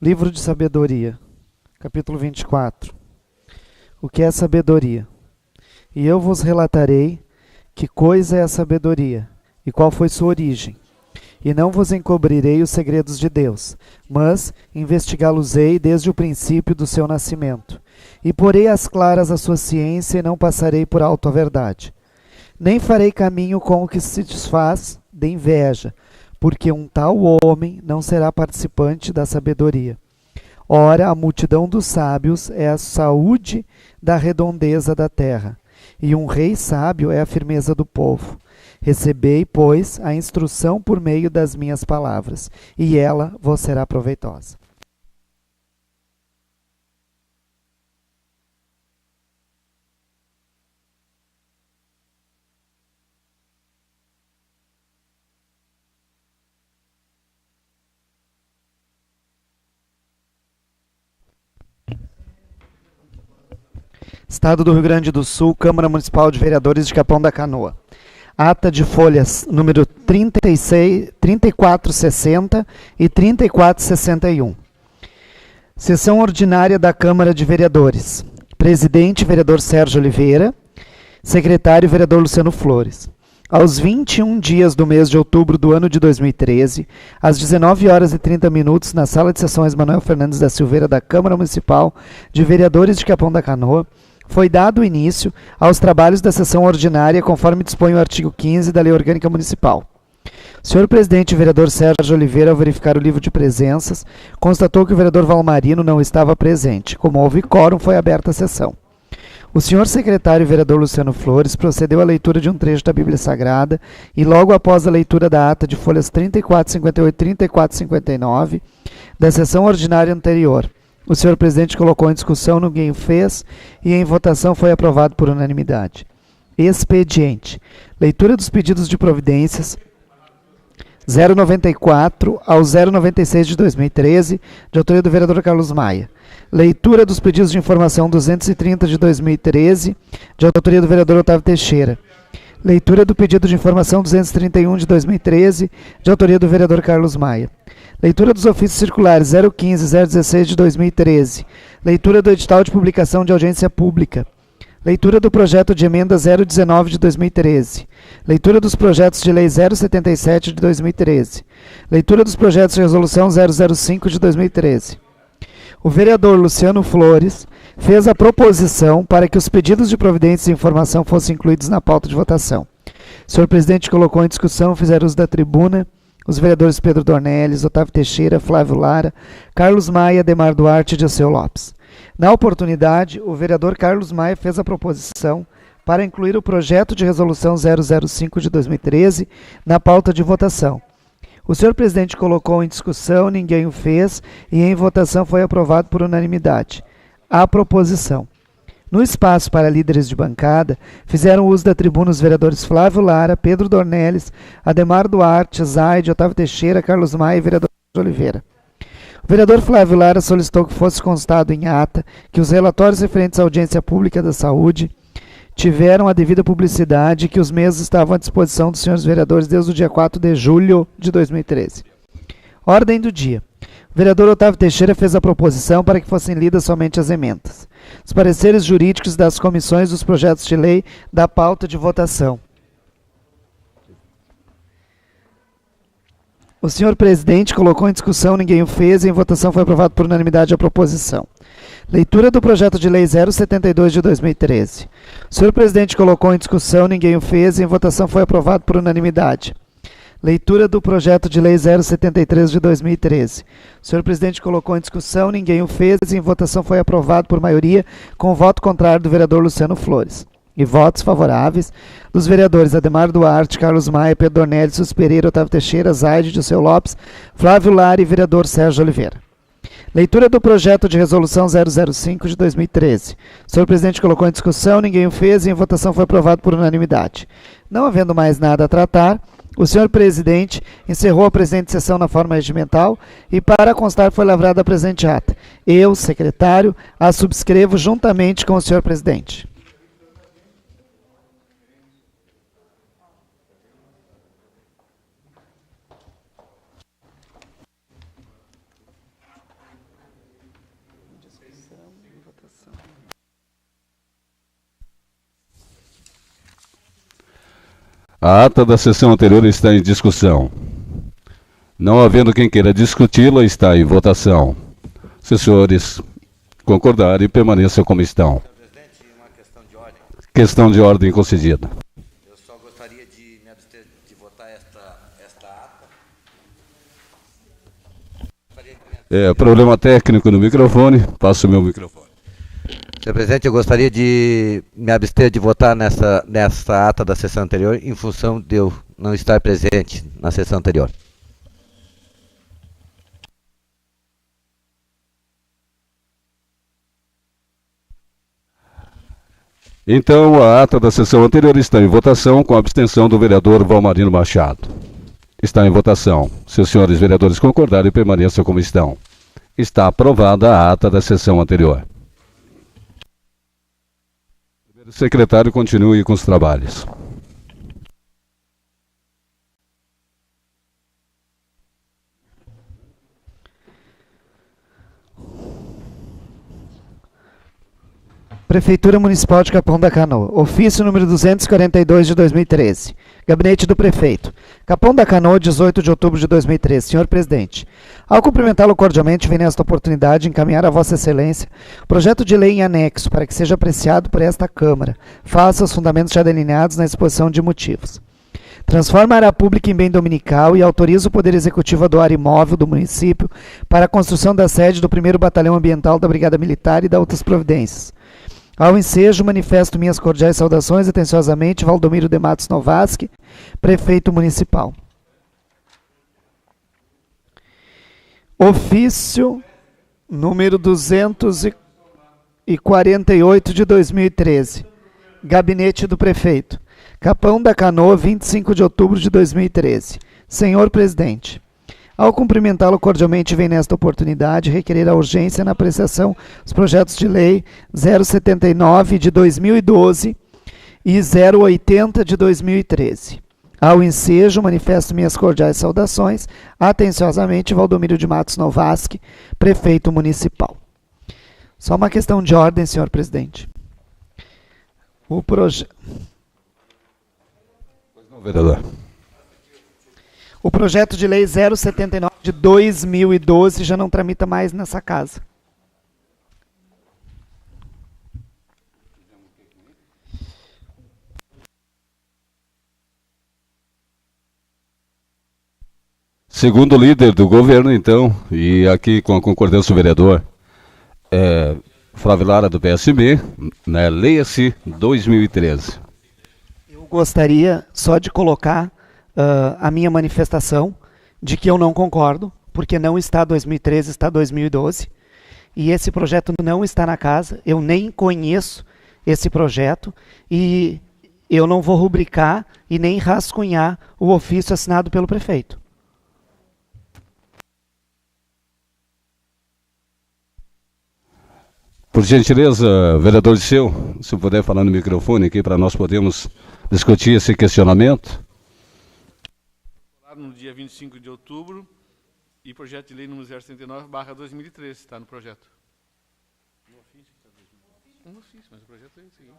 Livro de Sabedoria, capítulo 24. O que é sabedoria? E eu vos relatarei que coisa é a sabedoria, e qual foi sua origem. E não vos encobrirei os segredos de Deus, mas investigá-los-ei desde o princípio do seu nascimento. E porei às claras a sua ciência, e não passarei por alto a verdade. Nem farei caminho com o que se desfaz de inveja, porque um tal homem não será participante da sabedoria. Ora, a multidão dos sábios é a saúde da redondeza da terra, e um rei sábio é a firmeza do povo. Recebei, pois, a instrução por meio das minhas palavras, e ela vos será proveitosa. Estado do Rio Grande do Sul, Câmara Municipal de Vereadores de Capão da Canoa. Ata de folhas número 36, 3460 e 3461. Sessão ordinária da Câmara de Vereadores. Presidente, vereador Sérgio Oliveira. Secretário, vereador Luciano Flores. Aos 21 dias do mês de outubro do ano de 2013, às 19 horas e 30 minutos, na Sala de Sessões Manuel Fernandes da Silveira da Câmara Municipal de Vereadores de Capão da Canoa, foi dado início aos trabalhos da sessão ordinária, conforme dispõe o artigo 15 da Lei Orgânica Municipal. O senhor presidente, vereador Sérgio Oliveira, ao verificar o livro de presenças, constatou que o vereador Valmarino não estava presente. Como houve quórum, foi aberta a sessão. O senhor secretário, vereador Luciano Flores, procedeu à leitura de um trecho da Bíblia Sagrada e, logo após a leitura da ata de folhas 3458 e 3459 da sessão ordinária anterior, o senhor presidente colocou em discussão, ninguém o fez e em votação foi aprovado por unanimidade. Expediente. Leitura dos pedidos de providências 094 ao 096 de 2013, de autoria do vereador Carlos Maia. Leitura dos pedidos de informação 230 de 2013, de autoria do vereador Otávio Teixeira. Leitura do pedido de informação 231 de 2013, de autoria do vereador Carlos Maia. Leitura dos ofícios circulares 015 e 016 de 2013. Leitura do edital de publicação de audiência pública. Leitura do projeto de emenda 019 de 2013. Leitura dos projetos de lei 077 de 2013. Leitura dos projetos de resolução 005 de 2013. O vereador Luciano Flores fez a proposição para que os pedidos de providência e informação fossem incluídos na pauta de votação. O senhor presidente colocou em discussão, fizeram uso da tribuna, os vereadores Pedro Dornelles, Otávio Teixeira, Flávio Lara, Carlos Maia, Ademar Duarte e Dirceu Lopes. Na oportunidade, o vereador Carlos Maia fez a proposição para incluir o projeto de resolução 005 de 2013 na pauta de votação. O senhor presidente colocou em discussão, ninguém o fez e em votação foi aprovado por unanimidade. A proposição. No espaço para líderes de bancada, fizeram uso da tribuna os vereadores Flávio Lara, Pedro Dornelles, Ademar Duarte, Zaide, Otávio Teixeira, Carlos Maia e vereador Oliveira. O vereador Flávio Lara solicitou que fosse constado em ata que os relatórios referentes à audiência pública da saúde tiveram a devida publicidade e que os mesmos estavam à disposição dos senhores vereadores desde o dia 4 de julho de 2013. Ordem do dia. O vereador Otávio Teixeira fez a proposição para que fossem lidas somente as emendas. Os pareceres jurídicos das comissões dos projetos de lei da pauta de votação. O senhor presidente colocou em discussão, ninguém o fez e em votação foi aprovado por unanimidade a proposição. Leitura do projeto de lei 072 de 2013. O senhor presidente colocou em discussão, ninguém o fez e em votação foi aprovado por unanimidade. Leitura do projeto de lei 073 de 2013. O senhor presidente colocou em discussão, ninguém o fez e em votação foi aprovado por maioria, com voto contrário do vereador Luciano Flores. E votos favoráveis dos vereadores Ademar Duarte, Carlos Maia, Pedro Dornelles, Sus Pereira, Otávio Teixeira, Zaide, Dirceu Lopes, Flávio Lara e vereador Sérgio Oliveira. Leitura do projeto de resolução 005 de 2013. O senhor presidente colocou em discussão, ninguém o fez e em votação foi aprovado por unanimidade. Não havendo mais nada a tratar, o senhor presidente encerrou a presente sessão na forma regimental e, para constar, foi lavrada a presente ata. Eu, secretário, a subscrevo juntamente com o senhor presidente. A ata da sessão anterior está em discussão. Não havendo quem queira discuti-la, está em votação. Se os senhores concordarem, permaneçam como estão. Senhor presidente, uma questão de ordem. Questão de ordem concedida. Eu só gostaria de me abster de votar esta ata. Problema técnico no microfone. Passo o meu microfone. Senhor presidente, eu gostaria de me abster de votar nessa ata da sessão anterior em função de eu não estar presente na sessão anterior. Então, a ata da sessão anterior está em votação com a abstenção do vereador Valmarino Machado. Está em votação. Se os senhores vereadores concordarem, permaneçam como estão. Está aprovada a ata da sessão anterior. O secretário continue com os trabalhos. Prefeitura Municipal de Capão da Canoa. Ofício número 242 de 2013. Gabinete do Prefeito. Capão da Canoa, 18 de outubro de 2013. Senhor Presidente, ao cumprimentá-lo cordialmente, venho nesta oportunidade encaminhar a Vossa Excelência projeto de lei em anexo para que seja apreciado por esta Câmara. Faça os fundamentos já delineados na exposição de motivos. Transforma a área pública em bem dominical e autoriza o Poder Executivo a doar imóvel do município para a construção da sede do 1º Batalhão Ambiental da Brigada Militar e da outras providências. Ao ensejo, manifesto minhas cordiais saudações, atenciosamente, Valdomiro de Matos Novaski, Prefeito Municipal. Ofício número 248 de 2013. Gabinete do Prefeito. Capão da Canoa, 25 de outubro de 2013. Senhor Presidente, ao cumprimentá-lo cordialmente, vem nesta oportunidade requerer a urgência na apreciação dos projetos de lei 079 de 2012 e 080 de 2013. Ao ensejo, manifesto minhas cordiais saudações, atenciosamente, Valdomiro de Matos Novaski, Prefeito Municipal. Só uma questão de ordem, senhor presidente. O projeto... Vereador. O projeto de lei 079 de 2012 já não tramita mais nessa casa. Segundo o líder do governo, então, e aqui com a concordância do vereador Flávio Lara, do PSB, né, leia-se 2013. Eu gostaria só de colocar a minha manifestação de que eu não concordo, porque não está 2013, está 2012, e esse projeto não está na casa, eu nem conheço esse projeto, e eu não vou rubricar e nem rascunhar o ofício assinado pelo prefeito. Por gentileza, vereador Liceu, se puder falar no microfone aqui para nós podermos discutir esse questionamento. No dia 25 de outubro, e projeto de lei número 079/2013, está no projeto. No ofício está 2013. No ofício, mas o projeto é esse aí.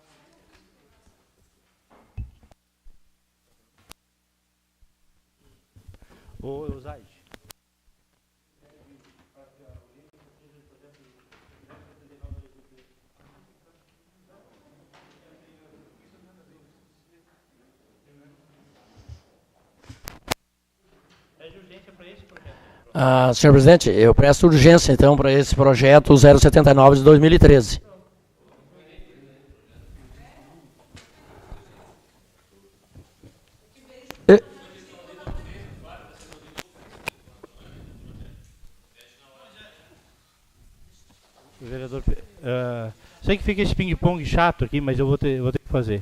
Ô, Zaid. Senhor presidente, eu peço urgência, então, para esse projeto 079 de 2013. Vereador, sei que fica esse ping-pong chato aqui, mas eu vou ter que fazer.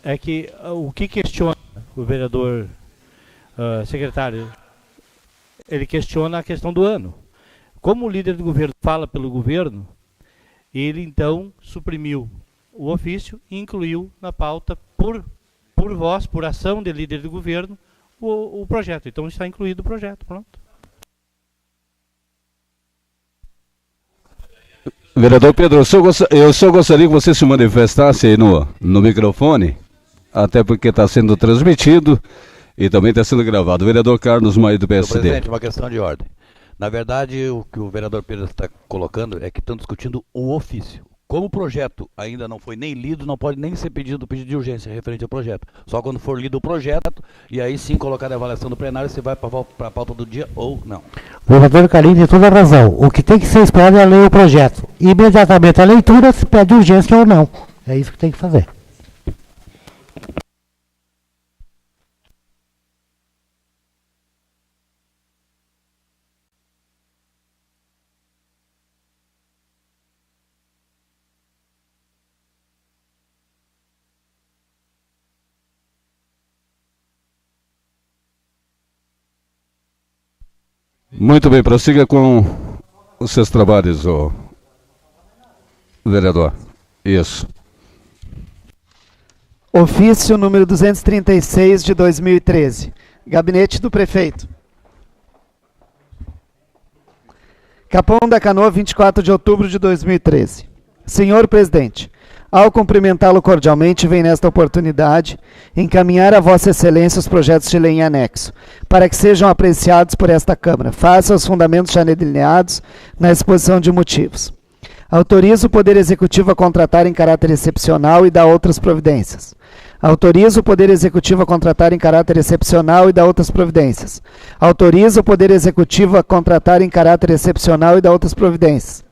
É que o que questiona o vereador secretário? Ele questiona a questão do ano. Como o líder do governo fala pelo governo, ele então suprimiu o ofício e incluiu na pauta, por voz, por ação de líder do governo, o projeto. Então está incluído o projeto, pronto. Vereador Pedro, eu só gostaria que você se manifestasse aí no microfone, até porque está sendo transmitido e também está sendo gravado. Vereador Carlos Maia, do Senhor PSD. presidente, uma questão de ordem. Na verdade, o que o vereador Pedro está colocando é que estão discutindo o ofício. Como o projeto ainda não foi nem lido, não pode nem ser pedido de urgência referente ao projeto. Só quando for lido o projeto, e aí sim colocar a avaliação do plenário se vai para a pauta do dia ou não. O vereador Carlinhos tem toda a razão. O que tem que ser esperado é ler o projeto. Imediatamente a leitura se pede urgência ou não. É isso que tem que fazer. Muito bem, prossiga com os seus trabalhos, ô vereador. Isso. Ofício número 236 de 2013. Gabinete do Prefeito. Capão da Canoa, 24 de outubro de 2013. Senhor Presidente, ao cumprimentá-lo cordialmente, vem nesta oportunidade encaminhar a Vossa Excelência os projetos de lei em anexo, para que sejam apreciados por esta Câmara, face aos fundamentos já delineados na exposição de motivos. Autoriza o Poder Executivo a contratar em caráter excepcional e dar outras providências. Autoriza o Poder Executivo a contratar em caráter excepcional e dar outras providências. Autoriza o Poder Executivo a contratar em caráter excepcional e dar outras providências.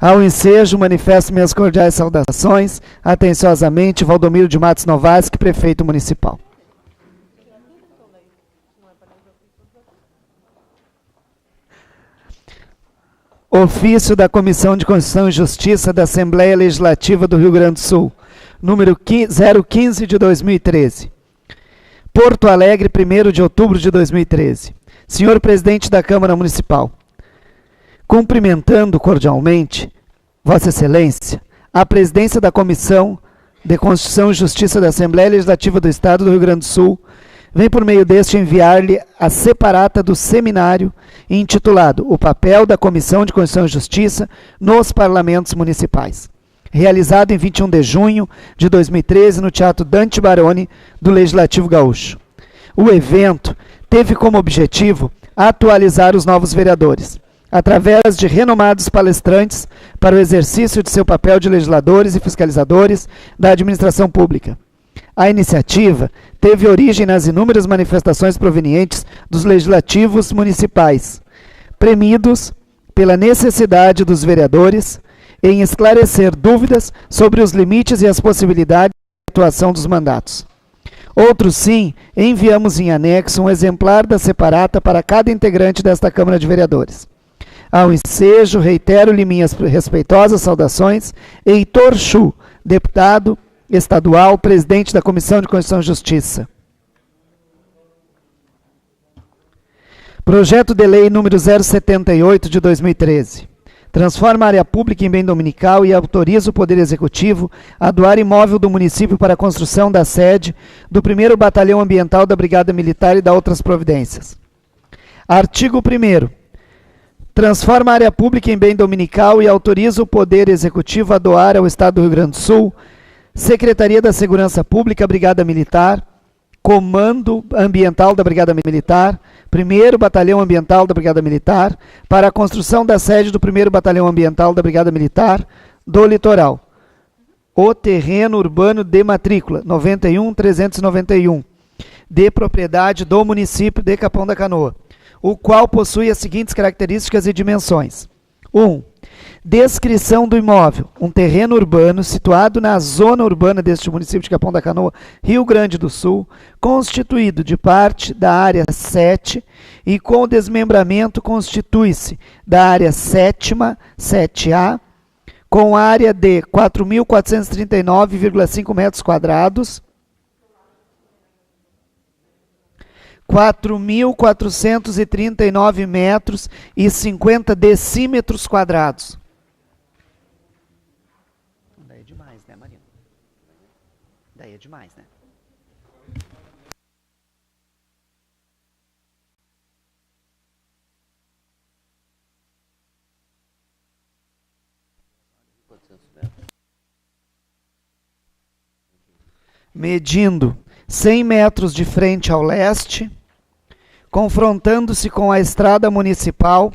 Ao ensejo, manifesto minhas cordiais saudações, atenciosamente, Valdomiro de Matos Novaes, Prefeito Municipal. Ofício da Comissão de Constituição e Justiça da Assembleia Legislativa do Rio Grande do Sul, número 015 de 2013. Porto Alegre, 1º de outubro de 2013. Senhor Presidente da Câmara Municipal, cumprimentando cordialmente Vossa Excelência, a presidência da Comissão de Constituição e Justiça da Assembleia Legislativa do Estado do Rio Grande do Sul, vem por meio deste enviar-lhe a separata do seminário intitulado O Papel da Comissão de Constituição e Justiça nos Parlamentos Municipais, realizado em 21 de junho de 2013 no Teatro Dante Baroni do Legislativo Gaúcho. O evento teve como objetivo atualizar os novos vereadores, através de renomados palestrantes para o exercício de seu papel de legisladores e fiscalizadores da administração pública. A iniciativa teve origem nas inúmeras manifestações provenientes dos legislativos municipais, premidos pela necessidade dos vereadores em esclarecer dúvidas sobre os limites e as possibilidades de atuação dos mandatos. Outro sim, enviamos em anexo um exemplar da separata para cada integrante desta Câmara de Vereadores. Ao ensejo, reitero-lhe minhas respeitosas saudações, Heitor Chu, deputado estadual, presidente da Comissão de Constituição e Justiça. Projeto de Lei número 078 de 2013. Transforma a área pública em bem dominical e autoriza o Poder Executivo a doar imóvel do município para a construção da sede do 1º Batalhão Ambiental da Brigada Militar e da outras providências. Artigo 1º. Transforma a área pública em bem dominical e autoriza o Poder Executivo a doar ao Estado do Rio Grande do Sul Secretaria da Segurança Pública, Brigada Militar, Comando Ambiental da Brigada Militar, 1º Batalhão Ambiental da Brigada Militar, para a construção da sede do 1º Batalhão Ambiental da Brigada Militar do Litoral. O terreno urbano de matrícula 91.391, de propriedade do município de Capão da Canoa, o qual possui as seguintes características e dimensões. 1. Descrição do imóvel. Um terreno urbano situado na zona urbana deste município de Capão da Canoa, Rio Grande do Sul, constituído de parte da área 7 e com o desmembramento constitui-se da área 7ª, 7A, com área de 4.439,5 metros quadrados, 4.439 metros e 50 decímetros quadrados. Daí é demais, né, Marina? Daí é demais, né? medindo 100 metros de frente ao leste, confrontando-se com a estrada municipal,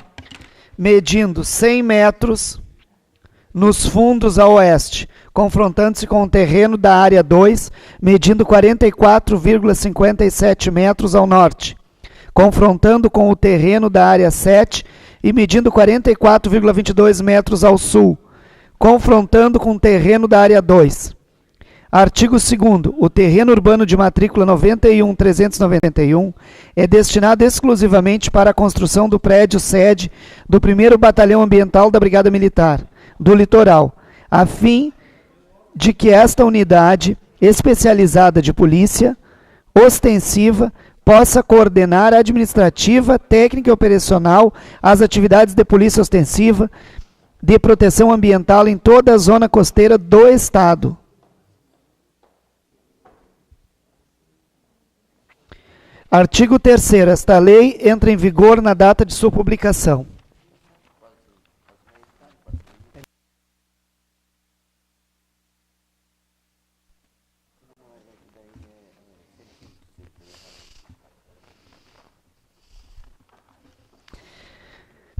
medindo 100 metros nos fundos a oeste, confrontando-se com o terreno da área 2, medindo 44,57 metros ao norte, confrontando com o terreno da área 7 e medindo 44,22 metros ao sul, confrontando com o terreno da área 2. Artigo 2º. O terreno urbano de matrícula 91.391 é destinado exclusivamente para a construção do prédio sede do 1º Batalhão Ambiental da Brigada Militar do Litoral, a fim de que esta unidade especializada de polícia ostensiva possa coordenar administrativa, técnica e operacional as atividades de polícia ostensiva de proteção ambiental em toda a zona costeira do Estado. Artigo 3º. Esta lei entra em vigor na data de sua publicação.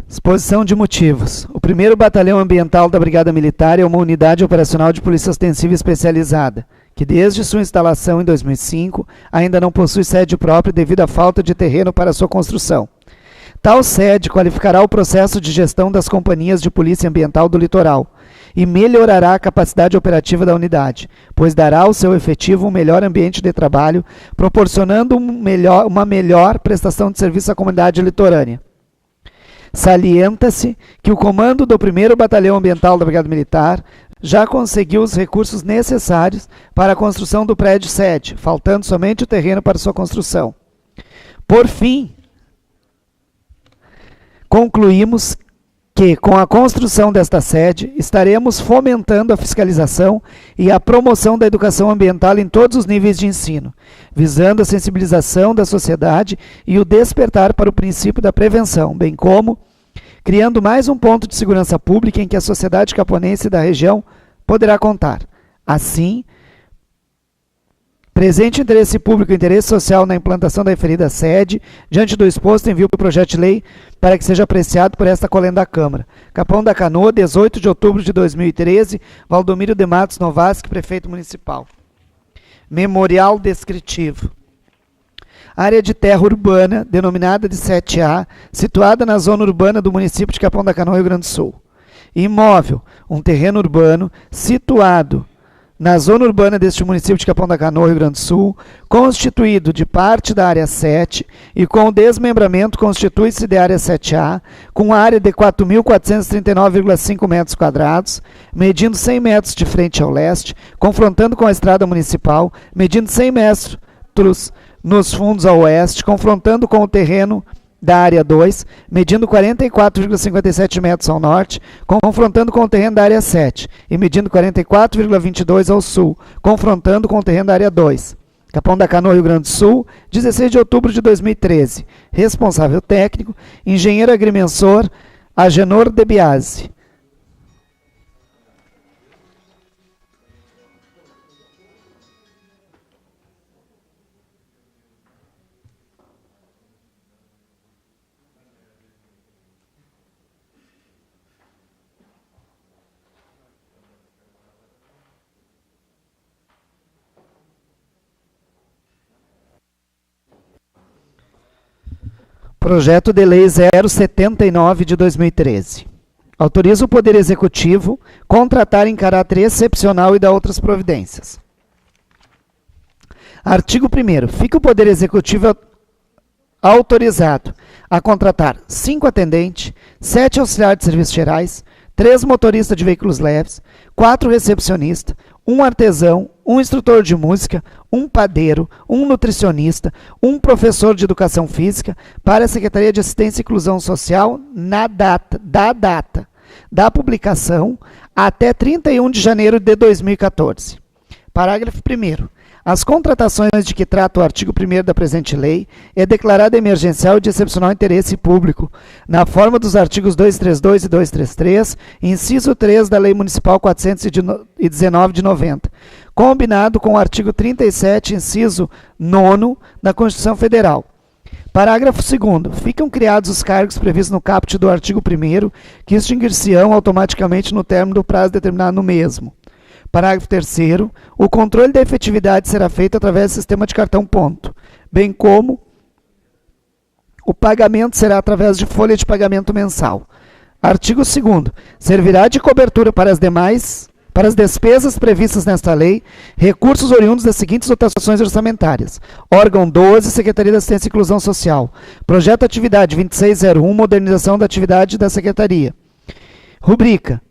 Exposição de motivos. O 1º Batalhão Ambiental da Brigada Militar é uma unidade operacional de polícia ostensiva especializada, que desde sua instalação em 2005 ainda não possui sede própria devido à falta de terreno para sua construção. Tal sede qualificará o processo de gestão das companhias de polícia ambiental do litoral e melhorará a capacidade operativa da unidade, pois dará ao seu efetivo um melhor ambiente de trabalho, proporcionando uma melhor prestação de serviço à comunidade litorânea. Salienta-se que o comando do 1º Batalhão Ambiental da Brigada Militar já conseguiu os recursos necessários para a construção do prédio sede, faltando somente o terreno para sua construção. Por fim, concluímos que, com a construção desta sede, estaremos fomentando a fiscalização e a promoção da educação ambiental em todos os níveis de ensino, visando a sensibilização da sociedade e o despertar para o princípio da prevenção, bem como criando mais um ponto de segurança pública em que a sociedade caponense da região poderá contar. Assim, presente interesse público e interesse social na implantação da referida sede, diante do exposto, envio o projeto de lei para que seja apreciado por esta colenda da Câmara. Capão da Canoa, 18 de outubro de 2013, Valdomiro de Matos Novasque, prefeito municipal. Memorial descritivo. Área de terra urbana, denominada de 7A, situada na zona urbana do município de Capão da Canoa, Rio Grande do Sul. Imóvel, um terreno urbano situado na zona urbana deste município de Capão da Canoa, Rio Grande do Sul, constituído de parte da área 7 e com o desmembramento constitui-se de área 7A, com área de 4.439,5 metros quadrados, medindo 100 metros de frente ao leste, confrontando com a estrada municipal, medindo 100 metros nos fundos a oeste, confrontando com o terreno da área 2, medindo 44,57 metros ao norte, confrontando com o terreno da área 7, e medindo 44,22 ao sul, confrontando com o terreno da área 2. Capão da Canoa, Rio Grande do Sul, 16 de outubro de 2013. Responsável técnico, engenheiro agrimensor, Agenor de Biasi. Projeto de Lei 079 de 2013. Autoriza o Poder Executivo contratar em caráter excepcional e dar outras providências. Artigo 1º. Fica o Poder Executivo autorizado a contratar 5 atendentes, 7 auxiliares de serviços gerais, 3 motoristas de veículos leves, 4 recepcionistas, 1 artesão, 1 instrutor de música, 1 padeiro, 1 nutricionista, 1 professor de educação física para a Secretaria de Assistência e Inclusão Social na data da publicação até 31 de janeiro de 2014. Parágrafo 1º. As contratações de que trata o artigo 1º da presente lei é declarada emergencial e de excepcional interesse público, na forma dos artigos 232 e 233, inciso 3 da Lei Municipal 419 de 90, combinado com o artigo 37, inciso 9º da Constituição Federal. Parágrafo 2º. Ficam criados os cargos previstos no caput do artigo 1º, que extinguir-se-ão automaticamente no término do prazo determinado no mesmo. Parágrafo 3º. O controle da efetividade será feito através do sistema de cartão ponto, bem como o pagamento será através de folha de pagamento mensal. Artigo 2º. Servirá de cobertura para as despesas previstas nesta lei, recursos oriundos das seguintes dotações orçamentárias. Órgão 12, Secretaria da Assistência e Inclusão Social. Projeto Atividade 2601, modernização da atividade da Secretaria. Rubrica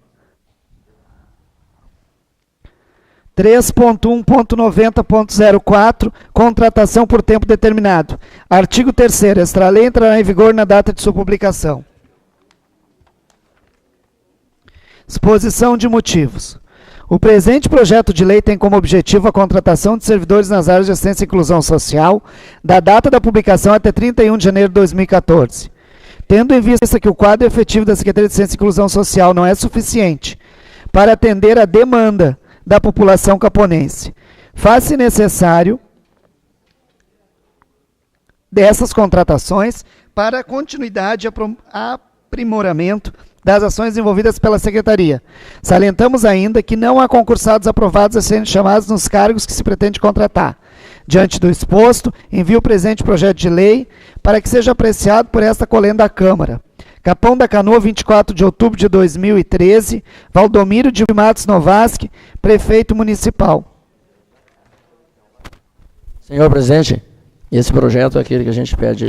3.1.90.04, contratação por tempo determinado. Artigo 3º. Esta lei entrará em vigor na data de sua publicação. Exposição de motivos. O presente projeto de lei tem como objetivo a contratação de servidores nas áreas de assistência e inclusão social, da data da publicação até 31 de janeiro de 2014. Tendo em vista que o quadro efetivo da Secretaria de Assistência e Inclusão Social não é suficiente para atender a demanda da população caponense, faz-se necessário dessas contratações para a continuidade e aprimoramento das ações envolvidas pela Secretaria. Salientamos ainda que não há concursados aprovados a serem chamados nos cargos que se pretende contratar. Diante do exposto, envio o presente projeto de lei para que seja apreciado por esta colenda da Câmara. Capão da Canoa, 24 de outubro de 2013, Valdomiro de Matos Novaski, prefeito municipal. Senhor presidente, esse projeto é aquele que a gente pede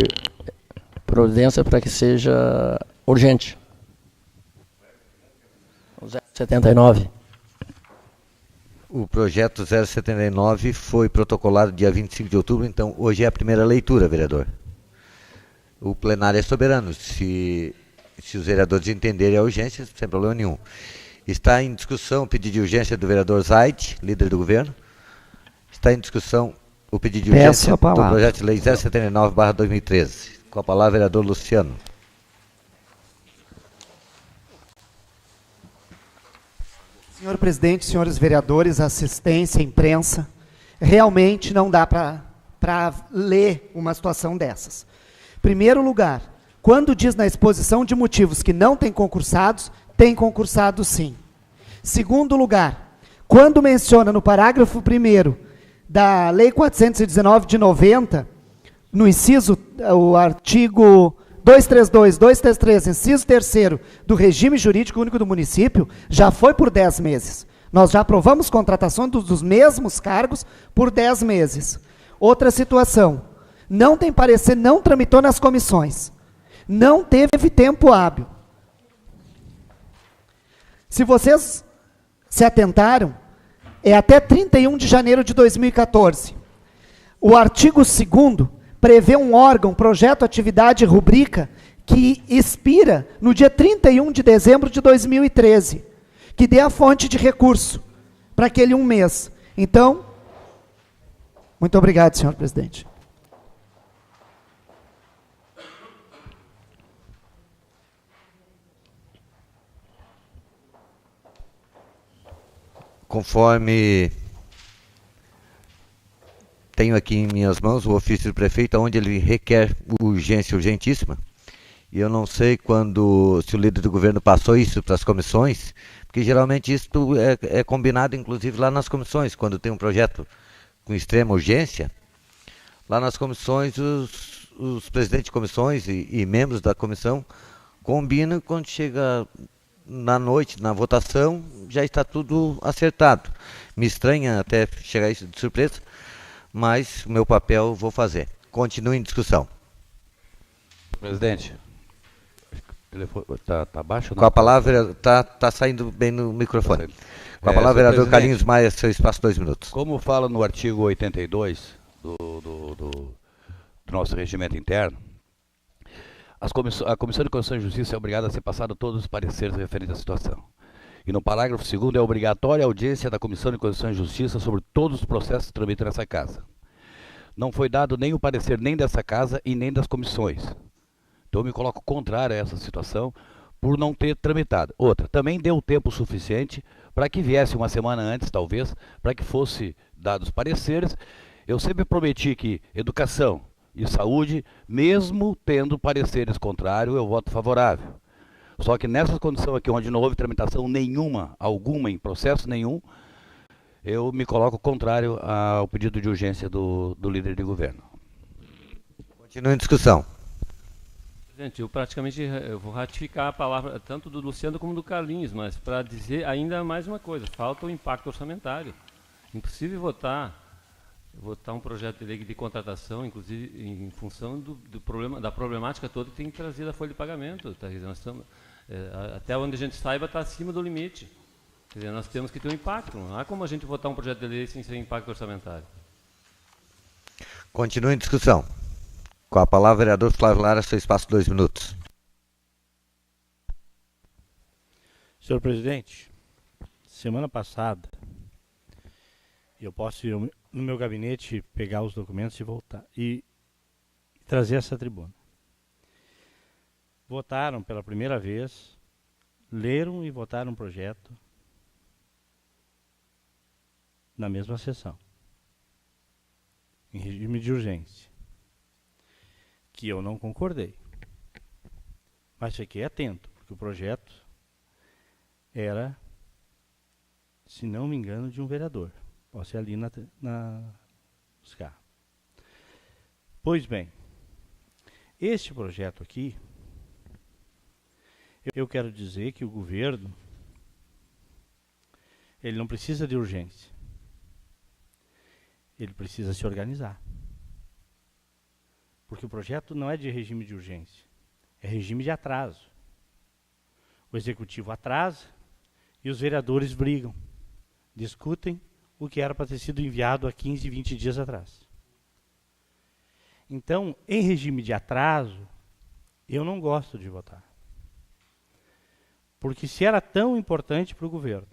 providência para que seja urgente. 079. O projeto 079 foi protocolado dia 25 de outubro, então hoje é a primeira leitura, vereador. O plenário é soberano, se os vereadores entenderem a urgência, sem problema nenhum. Está em discussão o pedido de urgência do vereador Zaid, líder do governo. Está em discussão o pedido de urgência do projeto de lei 079/2013. Com a palavra, vereador Luciano. Senhor presidente, senhores vereadores, assistência, imprensa, realmente não dá para ler uma situação dessas. Primeiro lugar, quando diz na exposição de motivos que não tem concursados, tem concursado sim. Segundo lugar, quando menciona no parágrafo 1º da Lei 419 de 90, no inciso, o artigo 232, 233, inciso 3º do regime jurídico único do município, já foi por 10 meses. Nós já aprovamos contratação dos mesmos cargos por 10 meses. Outra situação, não tem parecer, não tramitou nas comissões. Não teve tempo hábil. Se vocês se atentaram, é até 31 de janeiro de 2014. O artigo 2º prevê um órgão, projeto, atividade e rubrica, que expira no dia 31 de dezembro de 2013, que dê a fonte de recurso para aquele um mês. Então, muito obrigado, senhor presidente. Conforme tenho aqui em minhas mãos o ofício do prefeito, onde ele requer urgência urgentíssima, e eu não sei se o líder do governo passou isso para as comissões, porque geralmente isso é combinado, inclusive, lá nas comissões, quando tem um projeto com extrema urgência, lá nas comissões, os presidentes de comissões e membros da comissão combinam, quando chega na noite, na votação, já está tudo acertado. Me estranha até chegar isso de surpresa, mas o meu papel eu vou fazer. Continue em discussão. Presidente, tá baixo? Não? Com a palavra, tá saindo bem no microfone. Com a palavra, vereador Carlinhos Maia, seu espaço 2 minutos. Como fala no artigo 82 do nosso regimento interno, a Comissão de Constituição e Justiça é obrigada a ser passada todos os pareceres referentes à situação. E no parágrafo 2º é obrigatória a audiência da Comissão de Constituição e Justiça sobre todos os processos que tramitam nessa casa. Não foi dado nem o parecer nem dessa casa e nem das comissões. Então eu me coloco contrário a essa situação por não ter tramitado. Outra, também deu tempo suficiente para que viesse uma semana antes, talvez, para que fosse dados pareceres. Eu sempre prometi que educação e saúde, mesmo tendo pareceres contrários, eu voto favorável. Só que nessa condição aqui, onde não houve tramitação nenhuma, alguma, em processo nenhum, eu me coloco contrário ao pedido de urgência do líder de governo. Continua em discussão. Presidente, eu vou ratificar a palavra tanto do Luciano como do Carlinhos, mas para dizer ainda mais uma coisa, falta o impacto orçamentário. Impossível votar um projeto de lei de contratação, inclusive em função da problemática toda que tem que trazer da folha de pagamento. Tá? Nós estamos, até onde a gente saiba, está acima do limite. Quer dizer, nós temos que ter um impacto. Não há como a gente votar um projeto de lei sem ser impacto orçamentário. Continua em discussão. Com a palavra, vereador Flávio Lara, seu espaço 2 minutos. Senhor presidente, semana passada, eu posso ir no meu gabinete, pegar os documentos e voltar, e trazer essa tribuna. Votaram pela primeira vez, leram e votaram um projeto na mesma sessão, em regime de urgência, que eu não concordei, mas fiquei atento, porque o projeto era, se não me engano, de um vereador. Posso ir ali buscar. Pois bem, este projeto aqui, eu quero dizer que o governo, ele não precisa de urgência. Ele precisa se organizar. Porque o projeto não é de regime de urgência, é regime de atraso. O executivo atrasa e os vereadores brigam, discutem o que era para ter sido enviado há 15, 20 dias atrás. Então, em regime de atraso, eu não gosto de votar. Porque se era tão importante para o governo,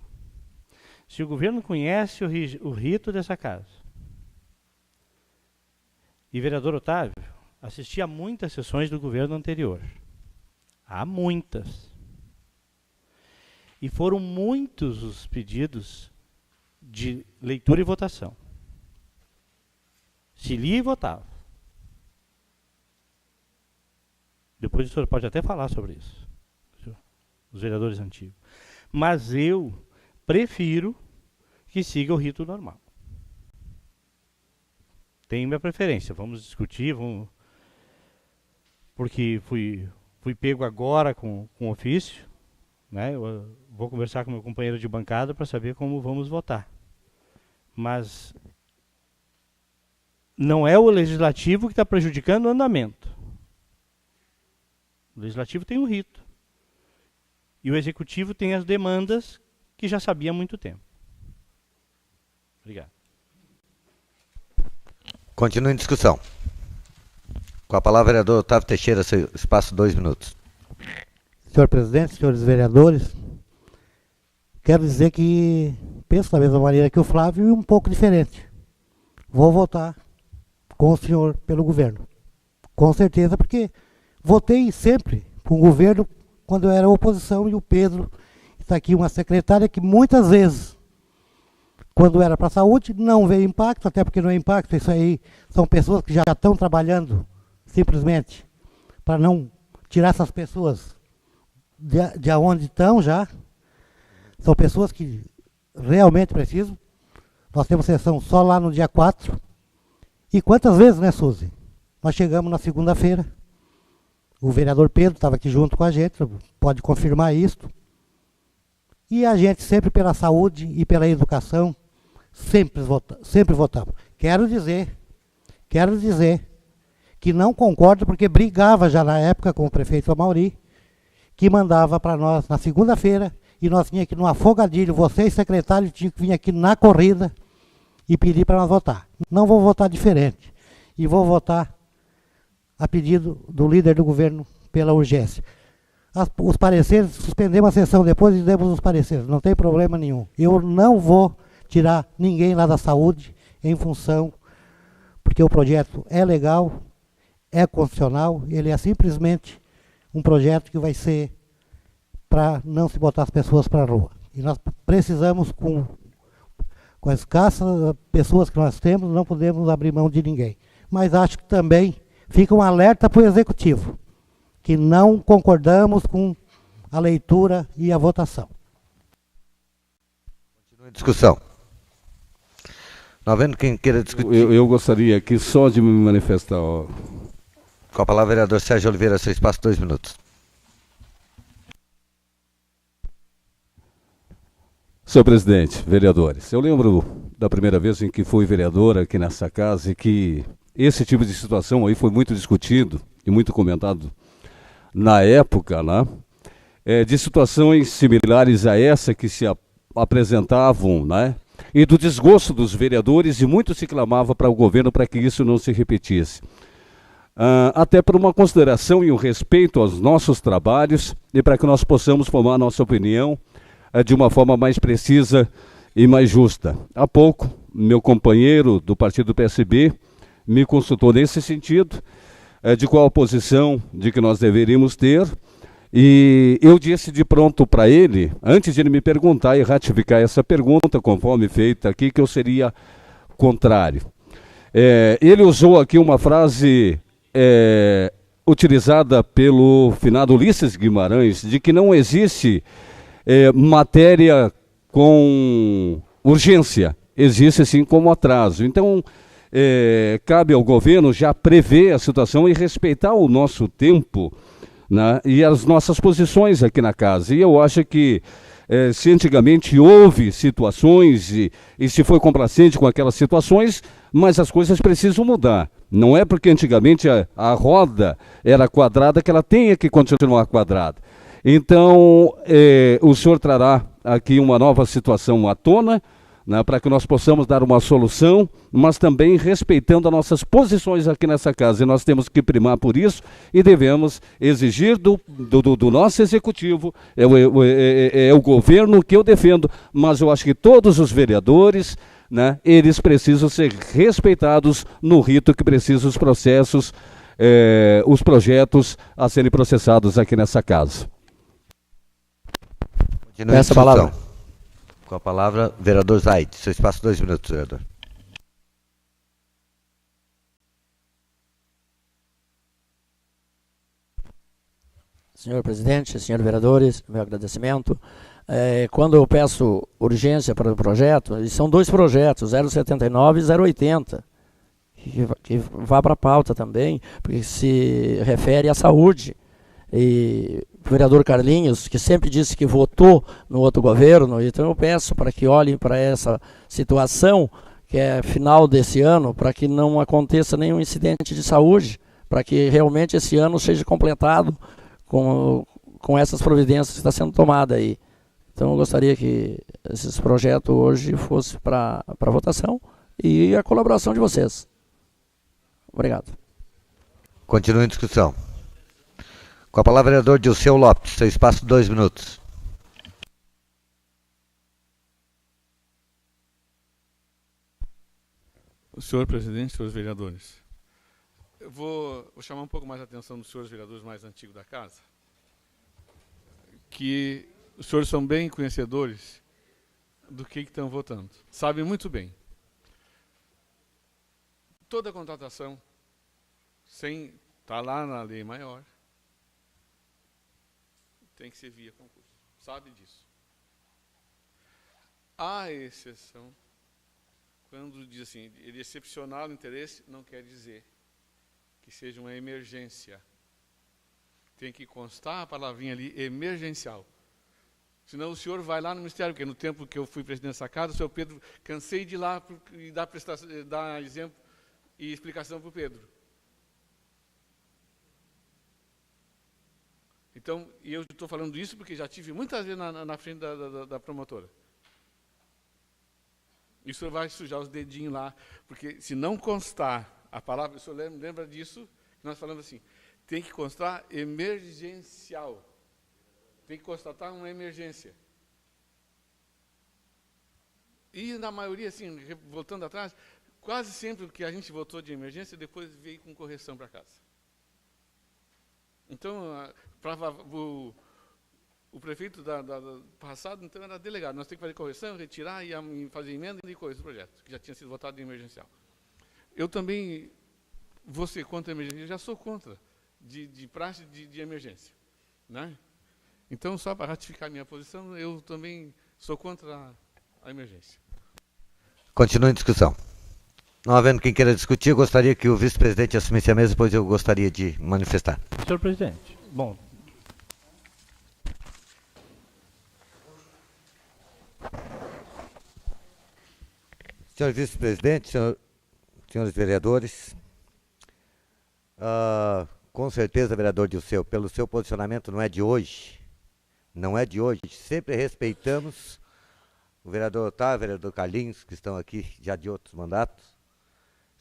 se o governo conhece o rito dessa casa, e vereador Otávio assistia a muitas sessões do governo anterior, há muitas, e foram muitos os pedidos de leitura e votação. Se lia e votava. Depois o senhor pode até falar sobre isso, os vereadores antigos. Mas eu prefiro que siga o rito normal. Tenho minha preferência, vamos discutir, porque fui pego agora com ofício, né? Eu vou conversar com meu companheiro de bancada para saber como vamos votar. Mas não é o legislativo que está prejudicando o andamento. O legislativo tem um rito. E o executivo tem as demandas que já sabia há muito tempo. Obrigado. Continua em discussão. Com a palavra, vereador Otávio Teixeira, seu espaço 2 minutos. Senhor presidente, senhores vereadores, quero dizer que penso da mesma maneira que o Flávio e um pouco diferente. Vou votar com o senhor pelo governo. Com certeza, porque votei sempre com o governo quando eu era oposição, e o Pedro está aqui, uma secretária que muitas vezes, quando era para a saúde, não veio impacto, até porque não é impacto, isso aí são pessoas que já estão trabalhando simplesmente para não tirar essas pessoas de onde estão já. São pessoas que realmente precisam. Nós temos sessão só lá no dia 4. E quantas vezes, né, Suzy? Nós chegamos na segunda-feira. O vereador Pedro estava aqui junto com a gente, pode confirmar isso. E a gente sempre pela saúde e pela educação, sempre votamos. Quero dizer que não concordo, porque brigava já na época com o prefeito Amauri, que mandava para nós na segunda-feira, e nós tínhamos que ir no afogadilho, vocês secretários tinham que vir aqui na corrida e pedir para nós votar. Não vou votar diferente. E vou votar a pedido do líder do governo pela urgência. Os pareceres, suspendemos a sessão depois e demos os pareceres, não tem problema nenhum. Eu não vou tirar ninguém lá da saúde em função, porque o projeto é legal, é constitucional, ele é simplesmente um projeto que vai ser para não se botar as pessoas para a rua. E nós precisamos, com as escassas pessoas que nós temos, não podemos abrir mão de ninguém. Mas acho que também fica um alerta para o Executivo, que não concordamos com a leitura e a votação. Continua a discussão. Não havendo quem queira discutir. Eu gostaria aqui só de me manifestar. Ó. Com a palavra, vereador Sérgio Oliveira, seu espaço, 2 minutos. Senhor presidente, vereadores, eu lembro da primeira vez em que fui vereador aqui nessa casa e que esse tipo de situação aí foi muito discutido e muito comentado na época, né? De situações similares a essa que se apresentavam, né? E do desgosto dos vereadores, e muito se clamava para o governo para que isso não se repetisse. Até por uma consideração e um respeito aos nossos trabalhos e para que nós possamos formar nossa opinião de uma forma mais precisa e mais justa. Há pouco, meu companheiro do partido PSB me consultou nesse sentido, de qual a posição de que nós deveríamos ter, e eu disse de pronto para ele, antes de ele me perguntar e ratificar essa pergunta, conforme feita aqui, que eu seria contrário. Ele usou aqui uma frase utilizada pelo finado Ulisses Guimarães, de que não existe matéria com urgência, existe sim como atraso. Então, cabe ao governo já prever a situação e respeitar o nosso tempo, né, e as nossas posições aqui na casa. E eu acho que se antigamente houve situações e se foi complacente com aquelas situações, mas as coisas precisam mudar. Não é porque antigamente a roda era quadrada que ela tenha que continuar quadrada. Então, o senhor trará aqui uma nova situação à tona, né, para que nós possamos dar uma solução, mas também respeitando as nossas posições aqui nessa casa. E nós temos que primar por isso e devemos exigir do nosso executivo, é o governo que eu defendo, mas eu acho que todos os vereadores, né, eles precisam ser respeitados no rito que precisa os processos, os projetos a serem processados aqui nessa casa. Continue essa palavra. Com a palavra, vereador Zaid. Seu espaço, 2 minutos, vereador. Senhor presidente, senhores vereadores, meu agradecimento. Quando eu peço urgência para o projeto, e são 2 projetos, 079 e 080, que vá para a pauta também, porque se refere à saúde. E o vereador Carlinhos, que sempre disse que votou no outro governo, então eu peço para que olhem para essa situação, que é final desse ano, para que não aconteça nenhum incidente de saúde, para que realmente esse ano seja completado com essas providências que está sendo tomada aí. Então eu gostaria que esses projetos hoje fossem para votação e a colaboração de vocês. Obrigado. Continua em discussão. Com a palavra, vereador Dilceu Lopes. Seu espaço, 2 minutos. Senhor presidente, senhores vereadores, eu vou chamar um pouco mais a atenção dos senhores vereadores mais antigos da casa, que os senhores são bem conhecedores do que estão votando. Sabem muito bem. Toda contratação, sem estar lá na lei maior, tem que ser via concurso. Sabe disso. Há exceção, quando diz assim, ele excepcional interesse, não quer dizer que seja uma emergência. Tem que constar a palavrinha ali, emergencial. Senão o senhor vai lá no Ministério, porque no tempo que eu fui presidente dessa casa, o senhor Pedro, cansei de ir lá e dar exemplo e explicação para o Pedro. Então, e eu estou falando isso porque já tive muitas vezes na frente da promotora. E o senhor vai sujar os dedinhos lá, porque se não constar a palavra, o senhor lembra disso, que nós falamos assim, tem que constar emergencial. Tem que constatar uma emergência. E na maioria, assim, voltando atrás, quase sempre o que a gente votou de emergência, depois veio com correção para casa. Então, O prefeito do passado, então, era delegado. Nós temos que fazer correção, retirar e fazer emenda e coisa do projeto, que já tinha sido votado em emergencial. Eu também, vou ser contra a emergência, eu já sou contra de praxe de emergência. Né? Então, só para ratificar minha posição, eu também sou contra a emergência. Continua em discussão. Não havendo quem queira discutir, eu gostaria que o vice-presidente assumisse a mesa, depois eu gostaria de manifestar. Senhor presidente, bom. Senhor vice-presidente, senhores vereadores, com certeza, vereador Dilceu, pelo seu posicionamento não é de hoje, sempre respeitamos o vereador Otávio, o vereador Carlinhos, que estão aqui já de outros mandatos,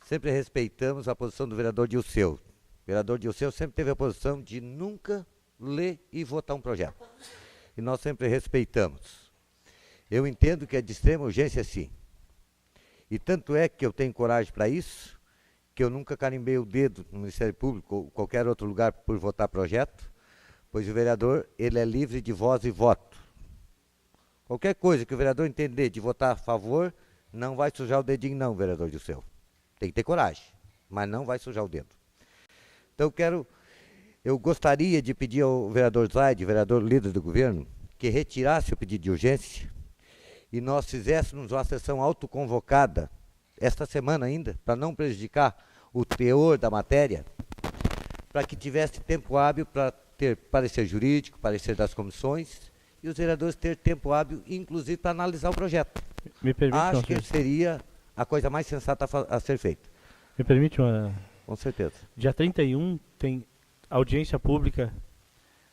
sempre respeitamos a posição do vereador Dilceu. O vereador Dilceu sempre teve a posição de nunca ler e votar um projeto, e nós sempre respeitamos. Eu entendo que é de extrema urgência, sim. E tanto é que eu tenho coragem para isso, que eu nunca carimbei o dedo no Ministério Público ou qualquer outro lugar por votar projeto, pois o vereador, ele é livre de voz e voto. Qualquer coisa que o vereador entender de votar a favor, não vai sujar o dedinho não, vereador Dilceu. Tem que ter coragem, mas não vai sujar o dedo. Então eu gostaria de pedir ao vereador Zaide, vereador líder do governo, que retirasse o pedido de urgência, e nós fizéssemos uma sessão autoconvocada, esta semana ainda, para não prejudicar o teor da matéria, para que tivesse tempo hábil para ter parecer jurídico, parecer das comissões, e os vereadores ter tempo hábil, inclusive, para analisar o projeto. Me permite, acho que seria a coisa mais sensata a ser feita. Me permite uma... Com certeza. Dia 31 tem audiência pública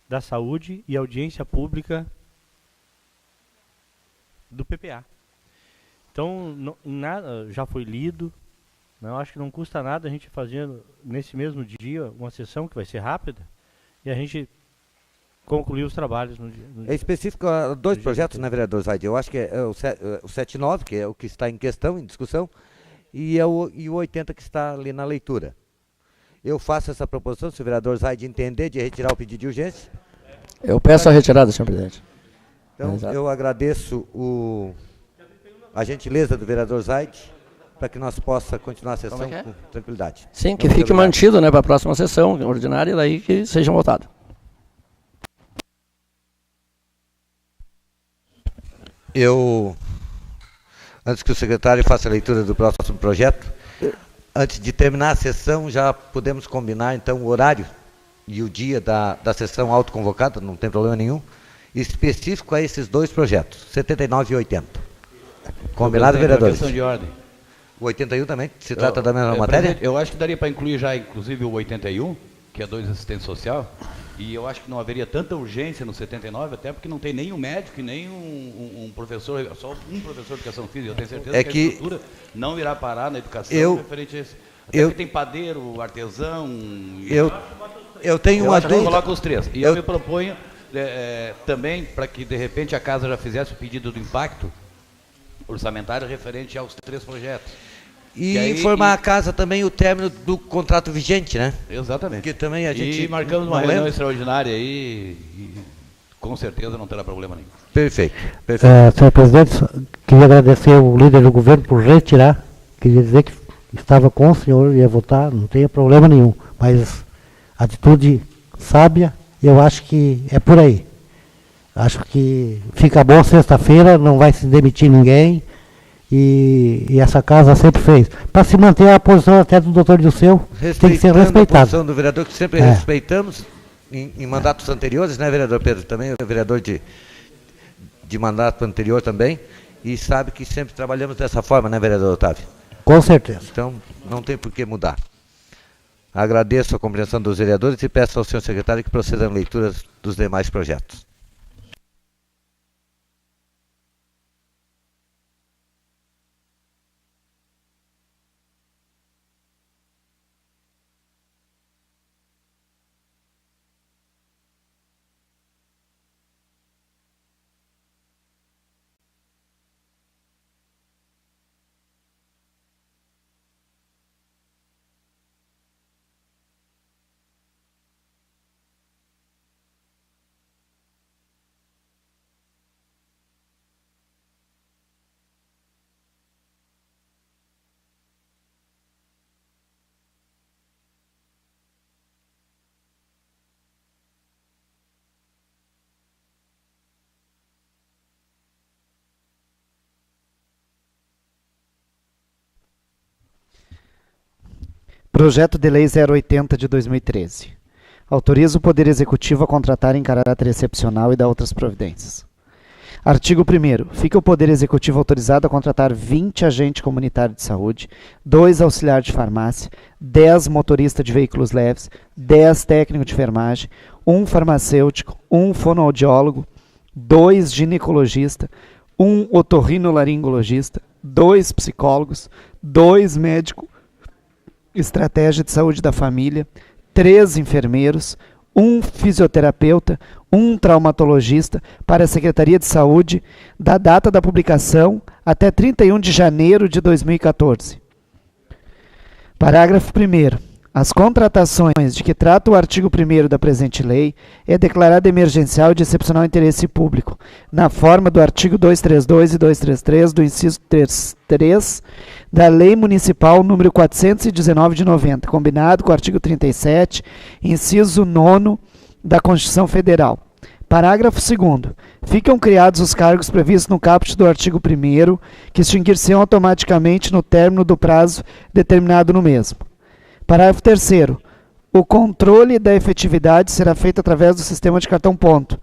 da saúde e audiência pública do PPA. Então, nada já foi lido. Não, acho que não custa nada a gente fazer nesse mesmo dia uma sessão que vai ser rápida e a gente concluir os trabalhos no dia. É específico a dois projetos, né, vereador Zaide? Eu acho que é o 79, que é o que está em questão, em discussão, e o 80 que está ali na leitura. Eu faço essa proposição, se o vereador Zaide entender de retirar o pedido de urgência. Eu peço a retirada, senhor presidente. Então, eu agradeço a gentileza do vereador Zaide, para que nós possamos continuar a sessão com tranquilidade. Sim, que fique mantido, né, para a próxima sessão ordinária, daí que sejam votados. Antes que o secretário faça a leitura do próximo projeto, antes de terminar a sessão, já podemos combinar, então, o horário e o dia da sessão autoconvocada, não tem problema nenhum, específico a esses dois projetos, 79 e 80. Combinado, vereadores? Questão de ordem. O 81 também, se trata da mesma matéria? Eu acho que daria para incluir já, inclusive, o 81, que é 2 assistentes social, e eu acho que não haveria tanta urgência no 79, até porque não tem nem um médico e nem um professor, só um professor de educação física. Eu tenho certeza que a estrutura não irá parar na educação referente a isso. Até porque tem padeiro, artesão... Eu tenho uma dúvida. Eu coloco os três. E eu me proponho também, para que de repente a casa já fizesse o pedido do impacto orçamentário referente aos 3 projetos. E informar a casa também o término do contrato vigente, né? Exatamente. Que também a gente... E marcamos uma reunião extraordinária aí e com certeza não terá problema nenhum. Perfeito. Senhor presidente, queria agradecer o líder do governo por retirar. Queria dizer que estava com o senhor, ia votar, não tem problema nenhum. Mas atitude sábia, eu acho que é por aí. Acho que fica bom sexta-feira, não vai se demitir ninguém. E essa casa sempre fez. Para se manter a posição até do doutor Dilceu, tem que ser respeitado. A posição do vereador, que sempre respeitamos em mandatos anteriores, né, vereador Pedro? Também é vereador de mandato anterior também. E sabe que sempre trabalhamos dessa forma, né, vereador Otávio? Com certeza. Então, não tem por que mudar. Agradeço a compreensão dos vereadores e peço ao senhor secretário que proceda à leitura dos demais projetos. Projeto de Lei 080 de 2013. Autoriza o Poder Executivo a contratar em caráter excepcional e dar outras providências. Artigo 1º. Fica o Poder Executivo autorizado a contratar 20 agentes comunitários de saúde, 2 auxiliares de farmácia, 10 motoristas de veículos leves, 10 técnicos de enfermagem, 1 farmacêutico, 1 fonoaudiólogo, 2 ginecologistas, 1 otorrinolaringologista, 2 psicólogos, 2 médicos, estratégia de saúde da família, 3 enfermeiros, 1 fisioterapeuta, 1 traumatologista para a Secretaria de Saúde, da data da publicação até 31 de janeiro de 2014. Parágrafo 1º. As contratações de que trata o artigo 1º da presente lei é declarada emergencial e de excepcional interesse público, na forma do artigo 232 e 233 do inciso 3 da Lei Municipal número 419 de 90, combinado com o artigo 37, inciso 9 da Constituição Federal. Parágrafo 2º. Ficam criados os cargos previstos no caput do artigo 1º, que extinguir-se-ão automaticamente no término do prazo determinado no mesmo. Parágrafo 3º. O controle da efetividade será feito através do sistema de cartão ponto,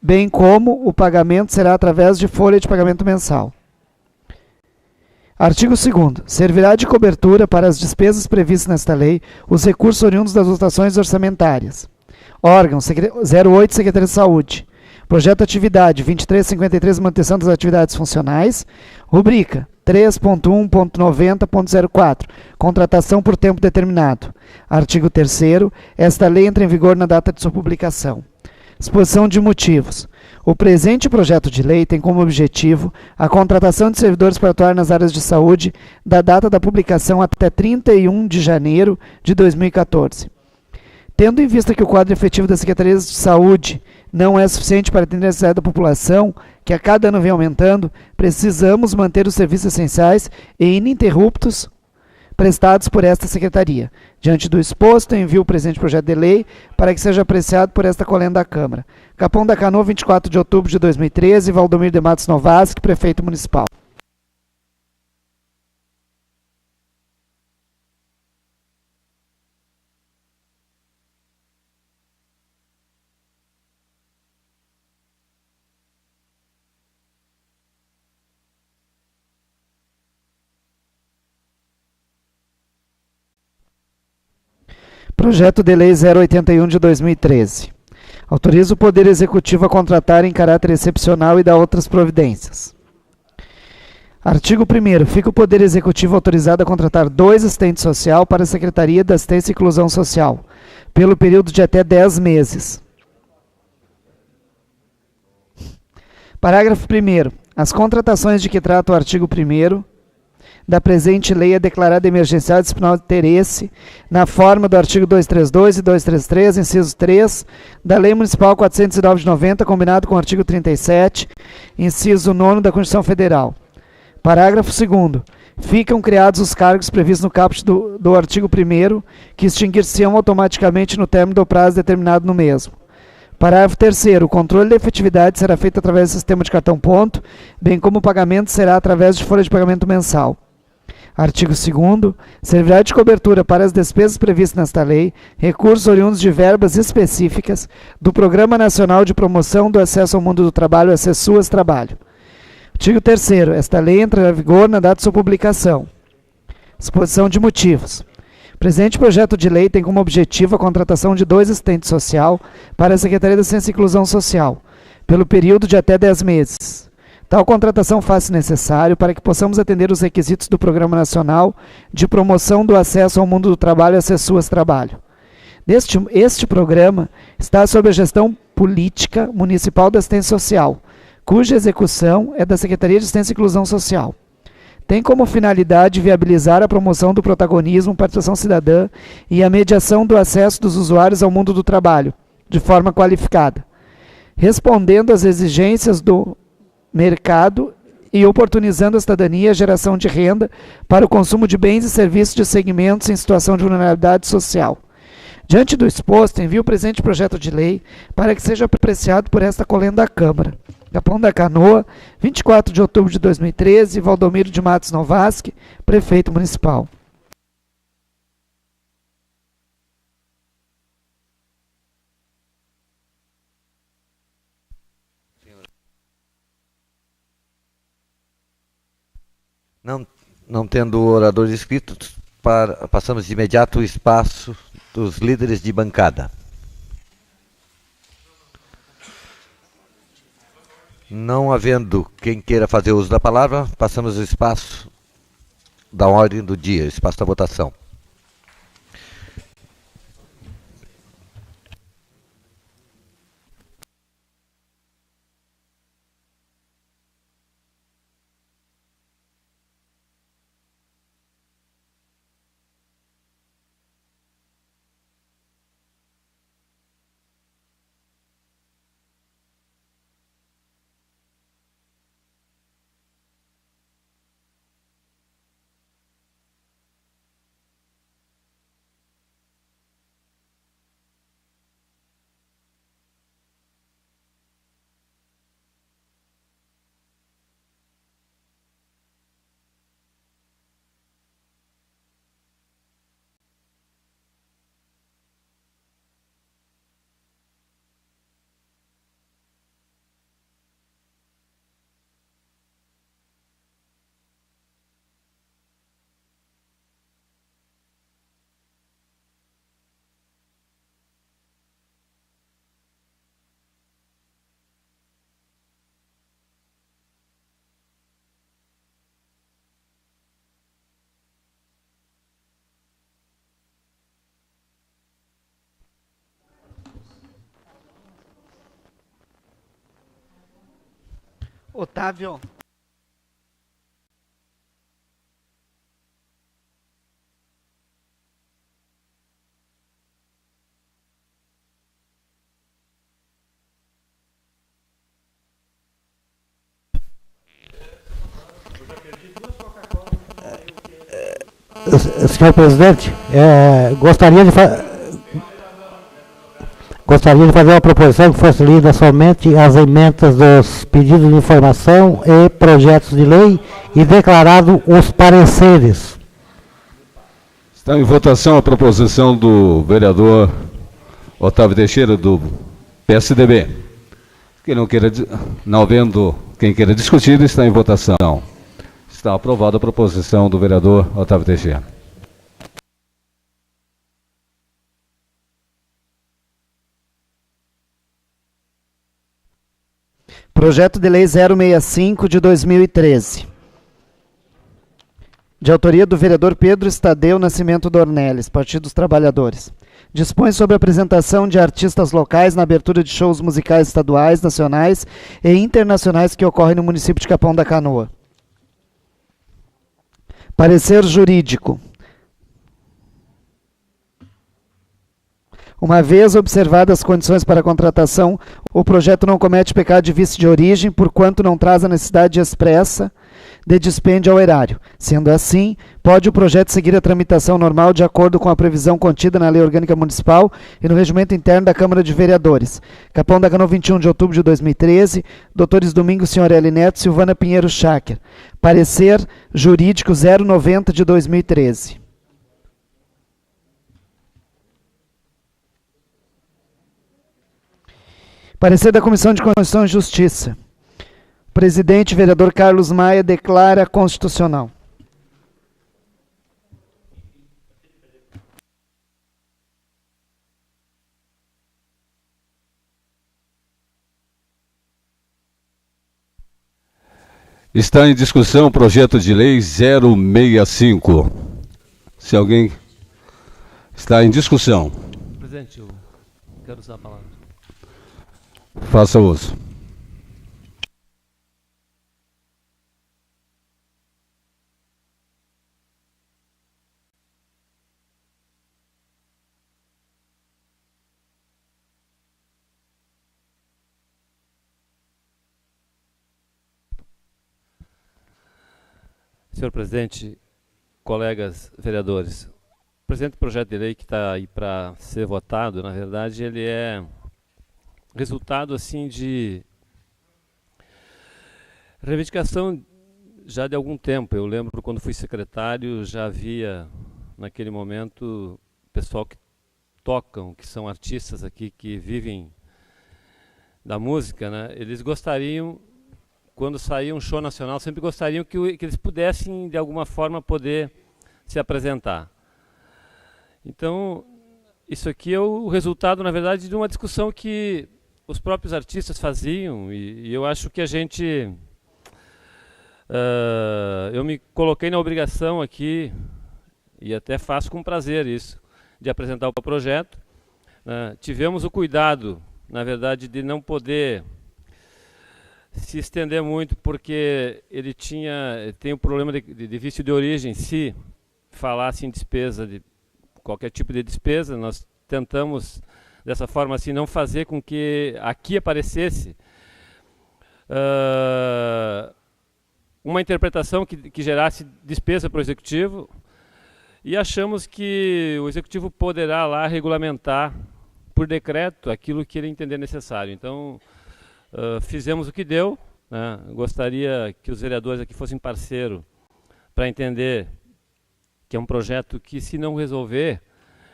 bem como o pagamento será através de folha de pagamento mensal. Artigo 2º. Servirá de cobertura para as despesas previstas nesta lei os recursos oriundos das dotações orçamentárias. Órgão 08, Secretaria de Saúde. Projeto Atividade 2353, manutenção das atividades funcionais. Rubrica 3.1.90.04, contratação por tempo determinado. Artigo 3º. Esta lei entra em vigor na data de sua publicação. Exposição de motivos. O presente projeto de lei tem como objetivo a contratação de servidores para atuar nas áreas de saúde da data da publicação até 31 de janeiro de 2014. Tendo em vista que o quadro efetivo das Secretarias de Saúde não é suficiente para atender a necessidade da população, que a cada ano vem aumentando, precisamos manter os serviços essenciais e ininterruptos prestados por esta Secretaria. Diante do exposto, envio o presente projeto de lei para que seja apreciado por esta colenda da Câmara. Capão da Canoa, 24 de outubro de 2013, Valdomiro de Matos Novaski, Prefeito Municipal. Projeto de Lei 081 de 2013. Autoriza o Poder Executivo a contratar em caráter excepcional e dar outras providências. Artigo 1º. Fica o Poder Executivo autorizado a contratar 2 assistentes social para a Secretaria da Assistência e Inclusão Social, pelo período de até 10 meses. Parágrafo 1º. As contratações de que trata o artigo 1º da presente lei é declarada emergencial e de excepcional interesse na forma do artigo 232 e 233, inciso 3, da Lei Municipal 409 de 90, combinado com o artigo 37, inciso 9 da Constituição Federal. Parágrafo 2º. Ficam criados os cargos previstos no caput do artigo 1º, que extinguir-se-ão automaticamente no término do prazo determinado no mesmo. Parágrafo 3º. O controle da efetividade será feito através do sistema de cartão ponto, bem como o pagamento será através de folha de pagamento mensal. Artigo 2º. Servirá de cobertura para as despesas previstas nesta lei recursos oriundos de verbas específicas do Programa Nacional de Promoção do Acesso ao Mundo do Trabalho, Acessuas Trabalho. Artigo 3º. Esta lei entra em vigor na data de sua publicação. Exposição de motivos. O presente projeto de lei tem como objetivo a contratação de 2 assistentes social para a Secretaria da Assistência e Inclusão Social, pelo período de até 10 meses. Tal contratação faz-se necessário para que possamos atender os requisitos do Programa Nacional de Promoção do Acesso ao Mundo do Trabalho e Acessuas Trabalho. Este programa está sob a gestão política municipal da assistência social, cuja execução é da Secretaria de Assistência e Inclusão Social. Tem como finalidade viabilizar a promoção do protagonismo, participação cidadã e a mediação do acesso dos usuários ao mundo do trabalho, de forma qualificada, respondendo às exigências do mercado e oportunizando a cidadania e a geração de renda para o consumo de bens e serviços de segmentos em situação de vulnerabilidade social. Diante do exposto, envio o presente projeto de lei para que seja apreciado por esta colenda da Câmara. Capão da Canoa, 24 de outubro de 2013, Valdomiro de Matos Novaski, Prefeito Municipal. Não tendo oradores inscritos, passamos de imediato o espaço dos líderes de bancada. Não havendo quem queira fazer uso da palavra, passamos o espaço da ordem do dia, espaço da votação. Otávio. Senhor presidente, gostaria de fazer uma proposição que fosse lida somente as emendas dos pedidos de informação e projetos de lei e declarado os pareceres. Está em votação a proposição do vereador Otávio Teixeira, do PSDB. Quem não vendo quem queira discutir, está em votação. Está aprovada a proposição do vereador Otávio Teixeira. Projeto de Lei 065 de 2013. De autoria do vereador Pedro Estadeu Nascimento Dornelles, Partido dos Trabalhadores. Dispõe sobre a apresentação de artistas locais na abertura de shows musicais estaduais, nacionais e internacionais que ocorrem no município de Capão da Canoa. Parecer jurídico. Uma vez observadas as condições para a contratação, o projeto não comete pecado de vício de origem, porquanto não traz a necessidade expressa de dispêndio ao erário. Sendo assim, pode o projeto seguir a tramitação normal de acordo com a previsão contida na Lei Orgânica Municipal e no Regimento Interno da Câmara de Vereadores. Capão da Canoa, 21 de outubro de 2013, doutores Domingos Senhorelli Neto, Silvana Pinheiro Schacker. Parecer jurídico 090 de 2013. Parecer da Comissão de Constituição e Justiça. Presidente, vereador Carlos Maia, declara constitucional. Está em discussão o projeto de lei 065. Se alguém está em discussão. Presidente, eu quero usar a palavra. Faça uso. Senhor presidente, colegas vereadores, o presente projeto de lei que está aí para ser votado, na verdade, ele é resultado assim de reivindicação já de algum tempo. Eu lembro quando fui secretário, já havia naquele momento pessoal que tocam, que são artistas aqui, que vivem da música, né? Eles gostariam, quando saía um show nacional, sempre gostariam que eles pudessem, de alguma forma, poder se apresentar. Então, isso aqui é o resultado, na verdade, de uma discussão que os próprios artistas faziam, e eu acho que a gente... eu me coloquei na obrigação aqui, e até faço com prazer isso, de apresentar o projeto. Tivemos o cuidado, na verdade, de não poder se estender muito, porque ele tem um problema de vício de origem. Se falasse em despesa, de qualquer tipo de despesa, nós tentamos, dessa forma assim, não fazer com que aqui aparecesse uma interpretação que gerasse despesa para o Executivo, e achamos que o Executivo poderá lá regulamentar por decreto aquilo que ele entender necessário. Então, fizemos o que deu, né? Gostaria que os vereadores aqui fossem parceiros para entender que é um projeto que, se não resolver,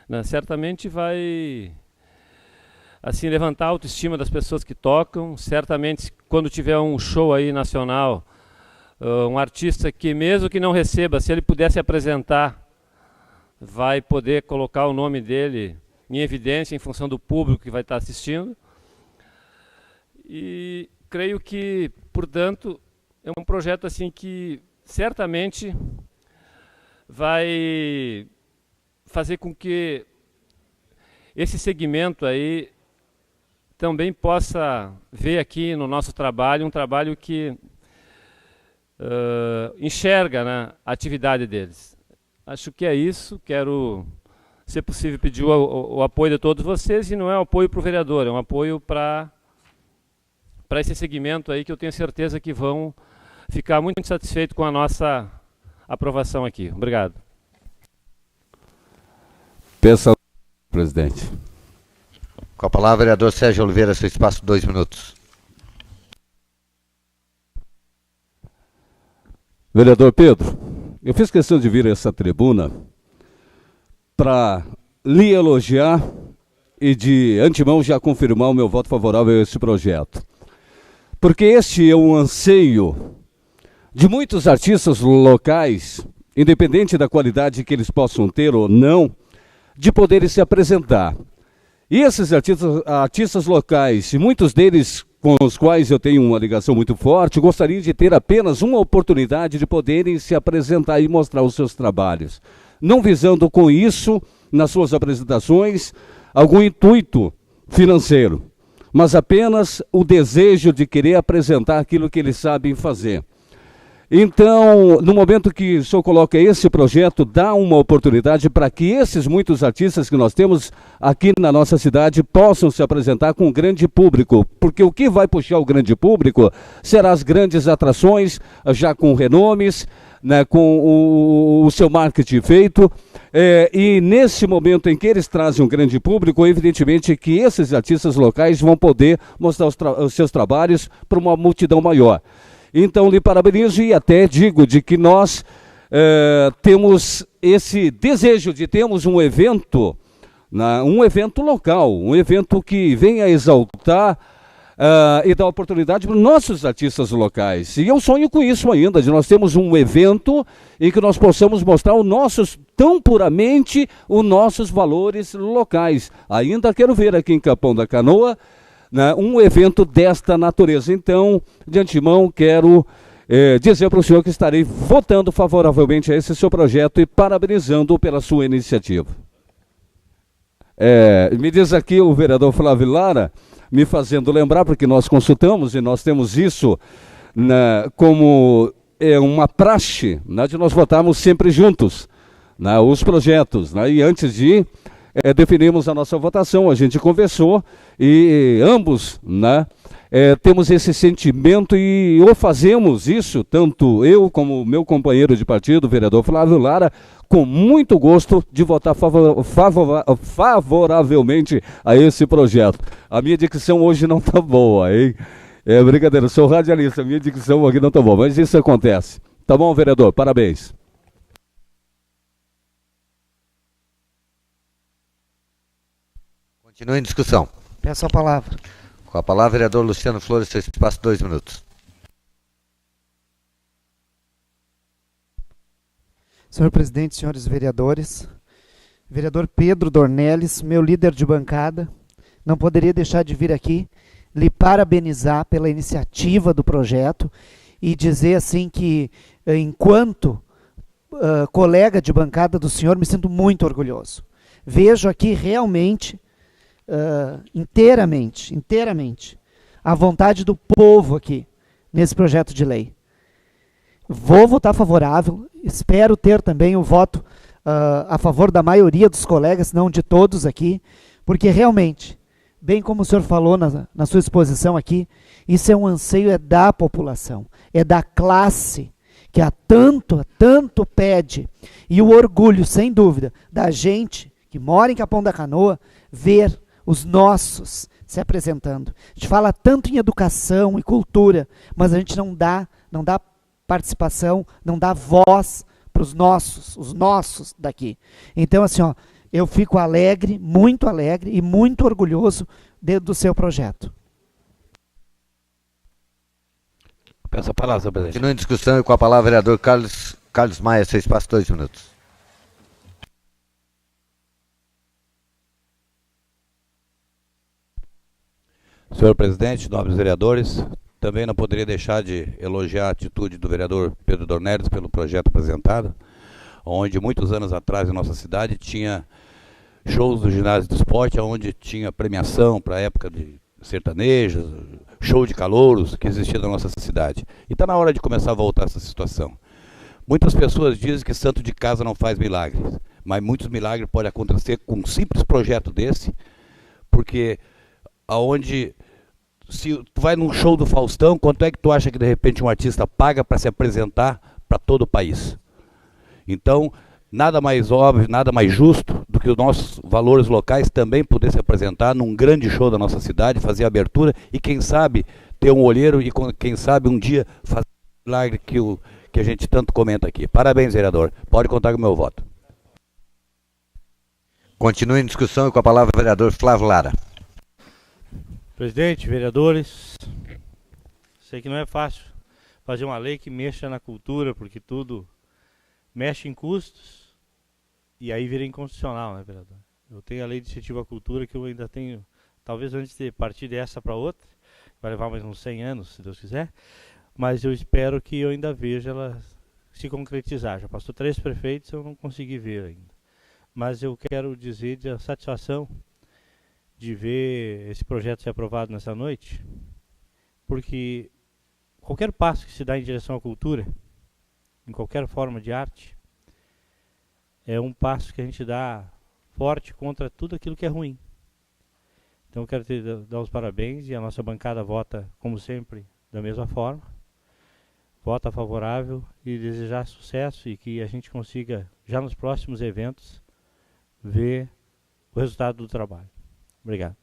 né, certamente vai assim levantar a autoestima das pessoas que tocam. Certamente, quando tiver um show aí nacional, um artista que, mesmo que não receba, se ele pudesse apresentar, vai poder colocar o nome dele em evidência em função do público que vai estar assistindo. E creio que, portanto, é um projeto assim que certamente vai fazer com que esse segmento aí também possa ver aqui no nosso trabalho um trabalho que enxerga, né, a atividade deles. Acho que é isso. Quero, se possível, pedir o apoio de todos vocês, e não é um apoio para o vereador, é um apoio para esse segmento aí, que eu tenho certeza que vão ficar muito satisfeitos com a nossa aprovação aqui. Obrigado. Peça, presidente. Com a palavra, vereador Sérgio Oliveira, seu espaço, 2 minutos. Vereador Pedro, eu fiz questão de vir a essa tribuna para lhe elogiar e, de antemão, já confirmar o meu voto favorável a esse projeto. Porque este é um anseio de muitos artistas locais, independente da qualidade que eles possam ter ou não, de poderem se apresentar. E esses artistas locais, muitos deles com os quais eu tenho uma ligação muito forte, gostariam de ter apenas uma oportunidade de poderem se apresentar e mostrar os seus trabalhos. Não visando com isso, nas suas apresentações, algum intuito financeiro, mas apenas o desejo de querer apresentar aquilo que eles sabem fazer. Então, no momento que o senhor coloca esse projeto, dá uma oportunidade para que esses muitos artistas que nós temos aqui na nossa cidade possam se apresentar com um grande público, porque o que vai puxar o grande público será as grandes atrações, já com renomes, né, com o seu marketing feito, e nesse momento em que eles trazem um grande público, evidentemente que esses artistas locais vão poder mostrar os seus trabalhos para uma multidão maior. Então, lhe parabenizo e até digo de que nós temos esse desejo de termos um evento local, um evento que venha exaltar e dar oportunidade para os nossos artistas locais. E eu sonho com isso ainda, de nós termos um evento em que nós possamos mostrar tão puramente os nossos valores locais. Ainda quero ver aqui em Capão da Canoa, né, um evento desta natureza. Então, de antemão, quero dizer para o senhor que estarei votando favoravelmente a esse seu projeto e parabenizando-o pela sua iniciativa. Me diz aqui o vereador Flávio Lara, me fazendo lembrar, porque nós consultamos e nós temos isso como uma praxe, né, de nós votarmos sempre juntos, né, os projetos, né, e antes de definimos a nossa votação, a gente conversou e ambos, né, temos esse sentimento e fazemos isso, tanto eu como o meu companheiro de partido, o vereador Flávio Lara, com muito gosto de votar favoravelmente a esse projeto. A minha dicção hoje não está boa, hein? Brincadeira, eu sou radialista, a minha dicção aqui não está boa, mas isso acontece. Tá bom, vereador? Parabéns. Continua em discussão. Peço a palavra. Com a palavra, vereador Luciano Flores, seu espaço, 2 minutos. Senhor presidente, senhores vereadores, vereador Pedro Dornelles, meu líder de bancada, não poderia deixar de vir aqui lhe parabenizar pela iniciativa do projeto e dizer assim que, enquanto colega de bancada do senhor, me sinto muito orgulhoso. Vejo aqui realmente, inteiramente, a vontade do povo aqui, nesse projeto de lei. Vou votar favorável, espero ter também o voto a favor da maioria dos colegas, se não de todos aqui, porque realmente, bem como o senhor falou na sua exposição aqui, isso é um anseio da população, é da classe, que há tanto pede, e o orgulho, sem dúvida, da gente que mora em Capão da Canoa, ver os nossos se apresentando. A gente fala tanto em educação e cultura, mas a gente não dá participação, não dá voz para os nossos daqui. Então, assim, ó, eu fico alegre e muito orgulhoso do seu projeto. Peço a palavra, senhor presidente. Continua em discussão e com a palavra o vereador Carlos Maia, seu espaço, 2 minutos. Senhor presidente, nobres vereadores, também não poderia deixar de elogiar a atitude do vereador Pedro Dornelles pelo projeto apresentado, onde muitos anos atrás em nossa cidade tinha shows do ginásio do esporte, onde tinha premiação para a época de sertanejos, show de calouros que existia na nossa cidade. E está na hora de começar a voltar essa situação. Muitas pessoas dizem que santo de casa não faz milagres, mas muitos milagres podem acontecer com um simples projeto desse, porque aonde, se tu vai num show do Faustão, quanto é que tu acha que de repente um artista paga para se apresentar para todo o país? Então, nada mais óbvio, nada mais justo do que os nossos valores locais também poder se apresentar num grande show da nossa cidade, fazer a abertura e quem sabe ter um olheiro e quem sabe um dia fazer o milagre que a gente tanto comenta aqui. Parabéns, vereador. Pode contar com o meu voto. Continue em discussão e com a palavra o vereador Flávio Lara. Presidente, vereadores, sei que não é fácil fazer uma lei que mexa na cultura, porque tudo mexe em custos e aí vira inconstitucional, né, vereador? Eu tenho a lei de incentivo à cultura que eu ainda tenho, talvez antes de partir dessa para outra, vai levar mais uns 100 anos, se Deus quiser, mas eu espero que eu ainda veja ela se concretizar. Já passou 3 prefeitos, eu não consegui ver ainda. Mas eu quero dizer da satisfação de ver esse projeto ser aprovado nessa noite, porque qualquer passo que se dá em direção à cultura, em qualquer forma de arte, é um passo que a gente dá forte contra tudo aquilo que é ruim. Então eu quero dar os parabéns e a nossa bancada vota, como sempre, da mesma forma. Vota favorável e desejar sucesso e que a gente consiga, já nos próximos eventos, ver o resultado do trabalho. Obrigado.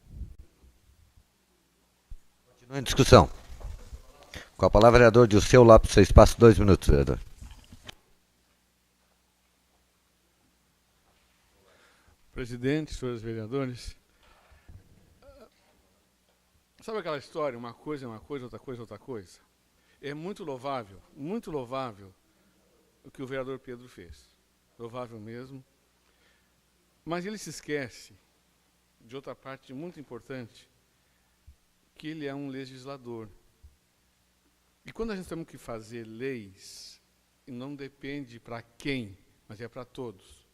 Continua em discussão. Com a palavra, vereador Dilceu Lopes, seu espaço, 2 minutos, vereador. Presidente, senhores vereadores, sabe aquela história, uma coisa é uma coisa, outra coisa é outra coisa? É muito louvável o que o vereador Pedro fez. Louvável mesmo. Mas ele se esquece de outra parte muito importante, que ele é um legislador. E quando a gente tem que fazer leis, não depende para quem, mas é para todos.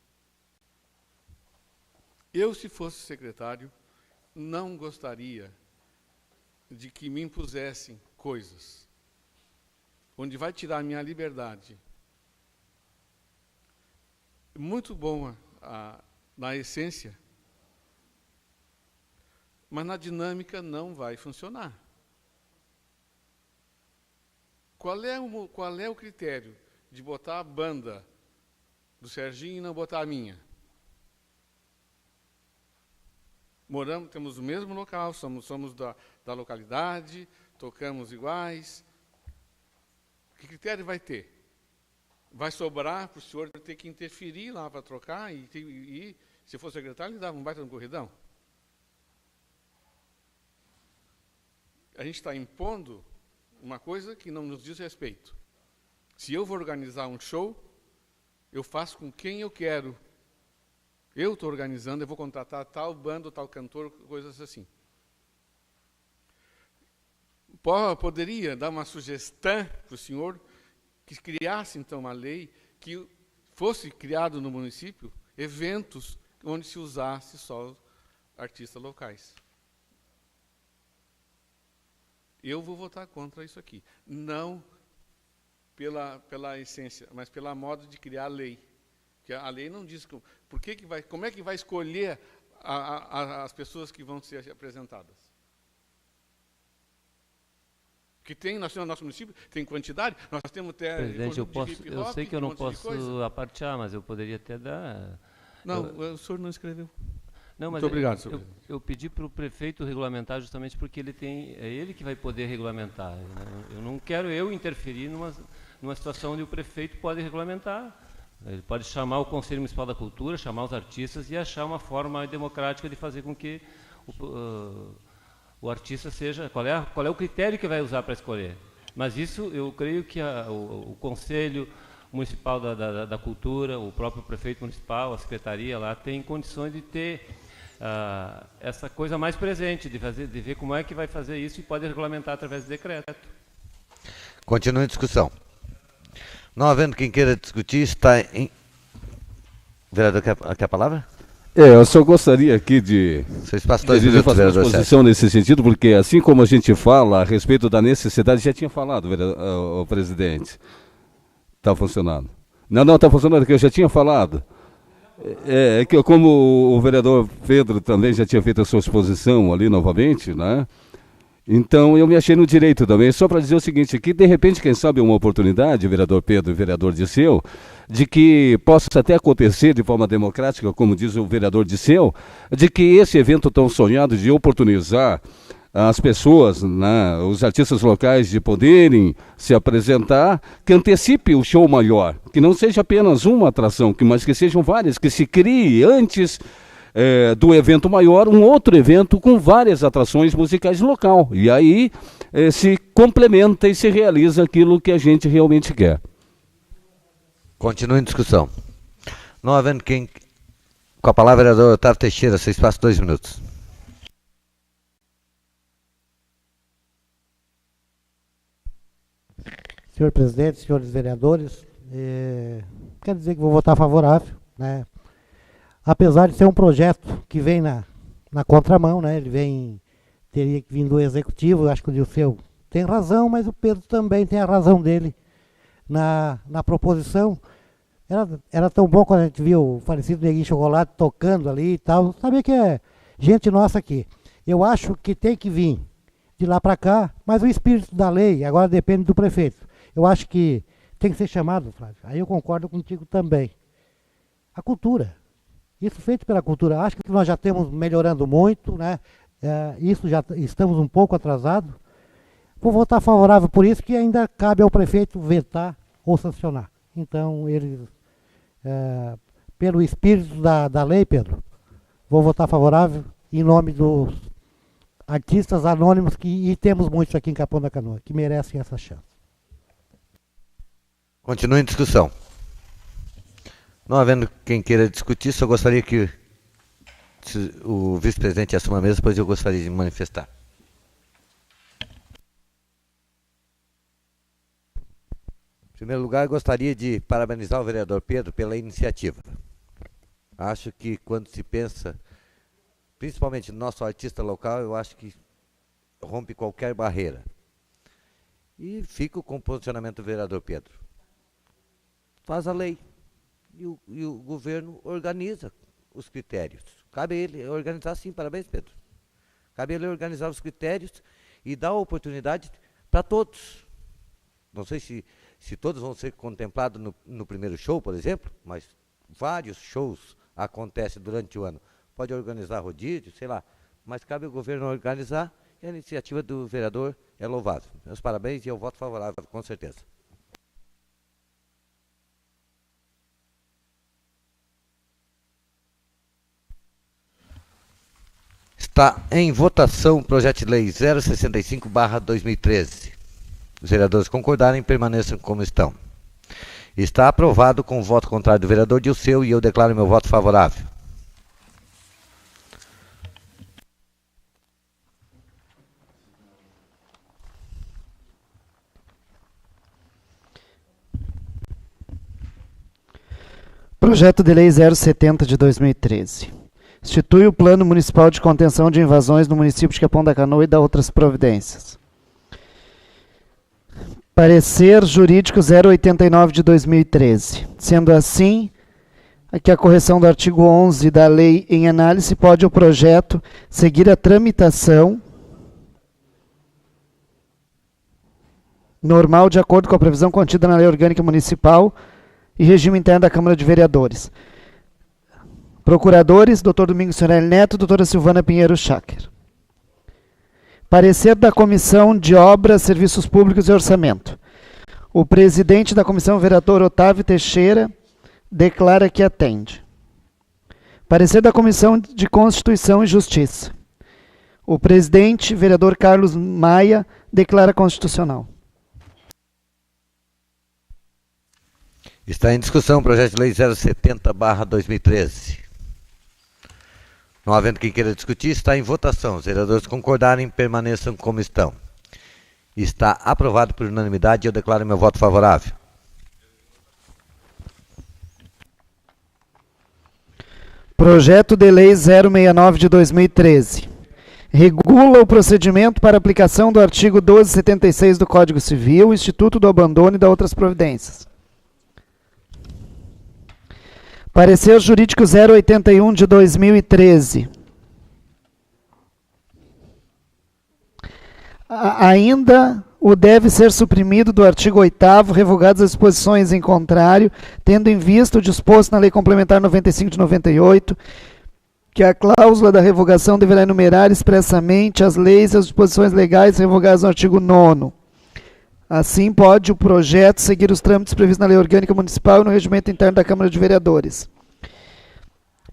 Eu, se fosse secretário, não gostaria de que me impusessem coisas, onde vai tirar a minha liberdade. Muito boa na essência, mas na dinâmica não vai funcionar. Qual é o critério de botar a banda do Serginho e não botar a minha? Temos o mesmo local, somos da localidade, tocamos iguais. Que critério vai ter? Vai sobrar para o senhor ter que interferir lá para trocar e se for secretário, ele dava um baita no corridão? A gente está impondo uma coisa que não nos diz respeito. Se eu vou organizar um show, eu faço com quem eu quero. Eu estou organizando, eu vou contratar tal bando, tal cantor, coisas assim. Poderia dar uma sugestão para o senhor que criasse, então, uma lei que fosse criado no município eventos onde se usasse só artistas locais. Eu vou votar contra isso aqui. Não pela essência, mas pela modo de criar a lei. Porque a lei não diz como é que vai escolher as pessoas que vão ser apresentadas. Porque nós temos no nosso município, tem quantidade, nós temos até... Presidente, eu sei que eu não posso apartear, mas eu poderia até dar... Não, o senhor não escreveu. Não, mas muito obrigado, senhor. Eu pedi para o prefeito regulamentar justamente porque é ele que vai poder regulamentar. Eu não quero interferir numa situação onde o prefeito pode regulamentar. Ele pode chamar o Conselho Municipal da Cultura, chamar os artistas e achar uma forma democrática de fazer com que o artista seja... Qual é o critério que vai usar para escolher? Mas isso, eu creio que o Conselho Municipal da Cultura, o próprio prefeito municipal, a secretaria lá, tem condições de ter essa coisa mais presente, de ver como é que vai fazer isso e pode regulamentar através de decreto. Continua em discussão. Não havendo quem queira discutir, está em... Vereador, quer a palavra? Eu só gostaria aqui de fazer uma exposição nesse sentido, porque assim como a gente fala a respeito da necessidade, já tinha falado, o presidente. Está funcionando. Não, está funcionando, que eu já tinha falado. É que como o vereador Pedro também já tinha feito a sua exposição ali novamente, né? Então eu me achei no direito também, só para dizer o seguinte, que de repente, quem sabe uma oportunidade, vereador Pedro e vereador Disseu, de que possa até acontecer de forma democrática, como diz o vereador Disseu, de que esse evento tão sonhado de oportunizar as pessoas, né, os artistas locais de poderem se apresentar, que antecipe o show maior, que não seja apenas uma atração, mas que sejam várias, que se crie antes do evento maior um outro evento com várias atrações musicais local, e aí se complementa e se realiza aquilo que a gente realmente quer. Continua em discussão. Não havendo quem... Com a palavra, vereador Otávio Teixeira, vocês passam 2 minutos. Senhor presidente, senhores vereadores, quero dizer que vou votar favorável, né? Apesar de ser um projeto que vem na contramão, né? Teria que vir do executivo, eu acho que o Dilceu tem razão, mas o Pedro também tem a razão dele na proposição. Era tão bom quando a gente viu o falecido Neguinho Chocolate tocando ali e tal, sabia que é gente nossa aqui. Eu acho que tem que vir de lá para cá, mas o espírito da lei agora depende do prefeito. Eu acho que tem que ser chamado, Flávio, aí eu concordo contigo também. A cultura, isso feito pela cultura, acho que nós já estamos melhorando muito, né? Isso já estamos um pouco atrasados. Vou votar favorável por isso, que ainda cabe ao prefeito vetar ou sancionar. Então, pelo espírito da lei, Pedro, vou votar favorável em nome dos artistas anônimos, e temos muitos aqui em Capão da Canoa, que merecem essa chance. Continua em discussão. Não havendo quem queira discutir, só gostaria que o vice-presidente assuma a mesa, pois eu gostaria de manifestar. Em primeiro lugar, gostaria de parabenizar o vereador Pedro pela iniciativa. Acho que quando se pensa, principalmente no nosso artista local, eu acho que rompe qualquer barreira. E fico com o posicionamento do vereador Pedro. Faz a lei e o governo organiza os critérios. Cabe a ele organizar, sim, parabéns, Pedro. Cabe a ele organizar os critérios e dar a oportunidade para todos. Não sei se todos vão ser contemplados no primeiro show, por exemplo, mas vários shows acontecem durante o ano. Pode organizar rodízio, sei lá, mas cabe ao governo organizar, e a iniciativa do vereador é louvável. Meus parabéns e eu voto favorável, com certeza. Está em votação o projeto de lei 065/2013. Os vereadores concordarem, permaneçam como estão. Está aprovado com o voto contrário do vereador Dilceu e eu declaro meu voto favorável. Projeto de Lei 070 de 2013. Institui o Plano Municipal de Contenção de Invasões no município de Capão da Canoa e dá outras providências. Parecer Jurídico 089 de 2013. Sendo assim, aqui a correção do artigo 11 da lei em análise, pode o projeto seguir a tramitação normal de acordo com a previsão contida na Lei Orgânica Municipal e regime interno da Câmara de Vereadores. Procuradores, Dr. Domingos Sorelli Neto, doutora Silvana Pinheiro Schacker. Parecer da Comissão de Obras, Serviços Públicos e Orçamento. O presidente da comissão, vereador Otávio Teixeira, declara que atende. Parecer da Comissão de Constituição e Justiça. O presidente, vereador Carlos Maia, declara constitucional. Está em discussão o projeto de lei 070/2013. Não havendo quem queira discutir, está em votação. Os vereadores concordarem, permaneçam como estão. Está aprovado por unanimidade e eu declaro meu voto favorável. Projeto de Lei 069 de 2013. Regula o procedimento para aplicação do artigo 1276 do Código Civil, Instituto do Abandono e da outras providências. Parecer Jurídico 081 de 2013. Ainda o deve ser suprimido do artigo 8º, revogadas as disposições em contrário, tendo em vista o disposto na Lei Complementar 95 de 98, que a cláusula da revogação deverá enumerar expressamente as leis e as disposições legais revogadas no artigo 9º. Assim, pode o projeto seguir os trâmites previstos na Lei Orgânica Municipal e no Regimento Interno da Câmara de Vereadores.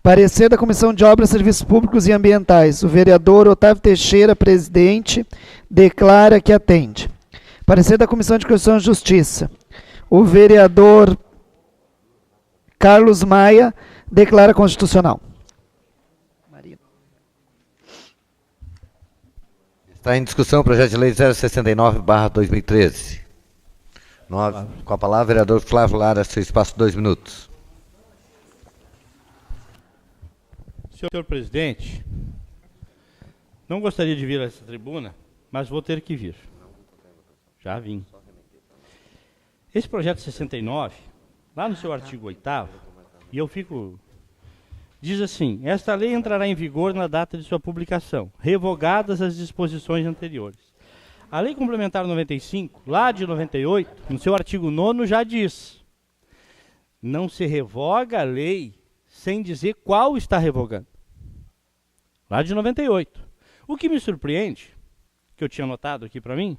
Parecer da Comissão de Obras, Serviços Públicos e Ambientais. O vereador Otávio Teixeira, presidente, declara que atende. Parecer da Comissão de Constituição e Justiça. O vereador Carlos Maia declara constitucional. Está em discussão o projeto de lei 069/2013. Com a palavra, vereador Flávio Lara, seu espaço 2 minutos. Senhor presidente, não gostaria de vir a essa tribuna, mas vou ter que vir. Já vim. Esse projeto 69, lá no seu artigo 8º, e eu fico... Diz assim: esta lei entrará em vigor na data de sua publicação, revogadas as disposições anteriores. A Lei Complementar 95, lá de 98, no seu artigo 9º, já diz: não se revoga a lei sem dizer qual está revogando. Lá de 98. O que me surpreende, que eu tinha anotado aqui para mim,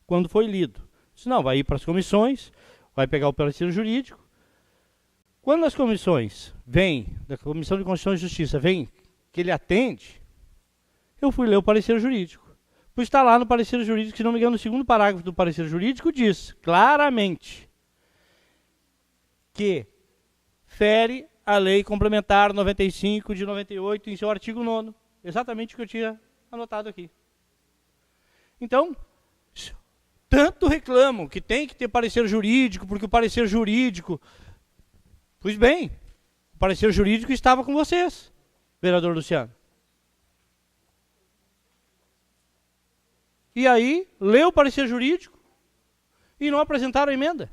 quando foi lido, disse, não, vai ir para as comissões, vai pegar o parecer jurídico. Quando as comissões vêm, da Comissão de Constituição e Justiça, vem que ele atende, eu fui ler o parecer jurídico. Pois está lá no parecer jurídico, se não me engano, no segundo parágrafo do parecer jurídico, diz claramente que fere a Lei Complementar 95 de 98 em seu artigo 9º. Exatamente o que eu tinha anotado aqui. Então, tanto reclamam que tem que ter parecer jurídico, porque o parecer jurídico... Pois bem, o parecer jurídico estava com vocês, vereador Luciano. E aí, leu o parecer jurídico e não apresentaram a emenda.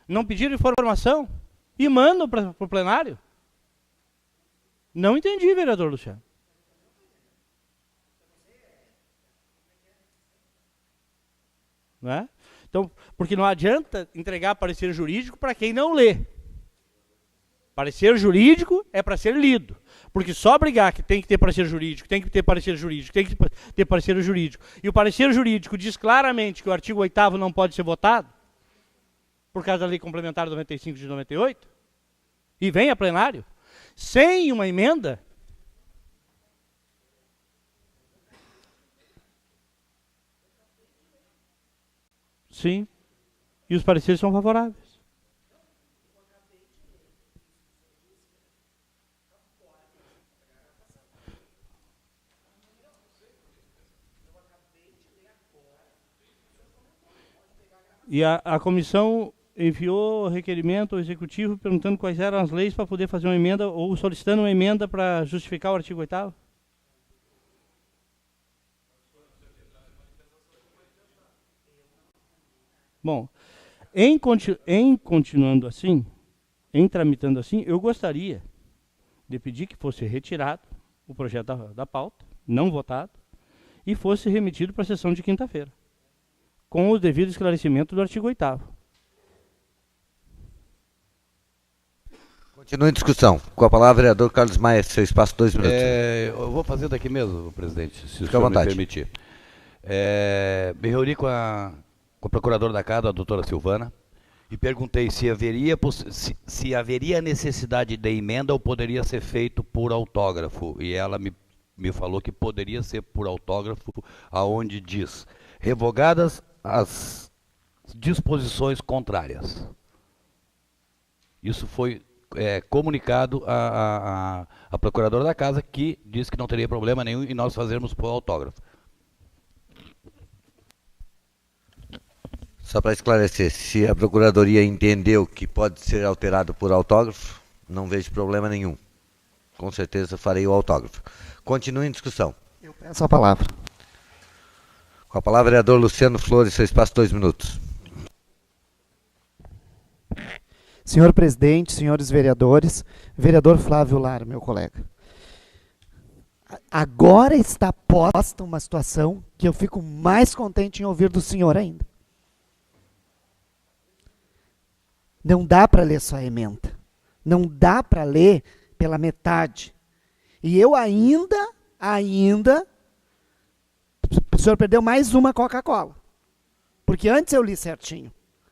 Não pediram informação e mandam para o plenário. Não entendi, vereador Luciano. Não é? Então, porque não adianta entregar parecer jurídico para quem não lê. Parecer jurídico é para ser lido. Porque só brigar que tem que ter parecer jurídico, tem que ter parecer jurídico, tem que ter parecer jurídico, e o parecer jurídico diz claramente que o artigo 8º não pode ser votado, por causa da Lei Complementar 95 de 98, e vem a plenário, sem uma emenda, sim, e os pareceres são favoráveis. E a comissão enviou requerimento ao executivo perguntando quais eram as leis para poder fazer uma emenda, ou solicitando uma emenda para justificar o artigo 8º? Bom, em continuando assim, em tramitando assim, eu gostaria de pedir que fosse retirado o projeto da pauta, não votado, e fosse remetido para a sessão de quinta-feira, com os devidos esclarecimentos do artigo 8º. Continua em discussão. Com a palavra, vereador Carlos Maia, seu espaço, 2 minutos. Eu vou fazer daqui mesmo, presidente, se o Fica à senhor me vontade. permitir. Me reuni com a procuradora da casa, a doutora Silvana, e perguntei se haveria necessidade de emenda ou poderia ser feito por autógrafo. E ela me falou que poderia ser por autógrafo, aonde diz: revogadas as disposições contrárias. Isso foi comunicado à procuradora da casa, que disse que não teria problema nenhum em nós fazermos por autógrafo. Só para esclarecer, se a Procuradoria entendeu que pode ser alterado por autógrafo, não vejo problema nenhum. Com certeza farei o autógrafo. Continue em discussão. Eu peço a palavra. Com a palavra, vereador Luciano Flores, seu espaço, 2 minutos. Senhor presidente, senhores vereadores, vereador Flávio Lara, meu colega. Agora está posta uma situação que eu fico mais contente em ouvir do senhor ainda. Não dá para ler só a emenda. Não dá para ler pela metade. E eu ainda, o senhor perdeu mais uma Coca-Cola. Porque antes eu li certinho.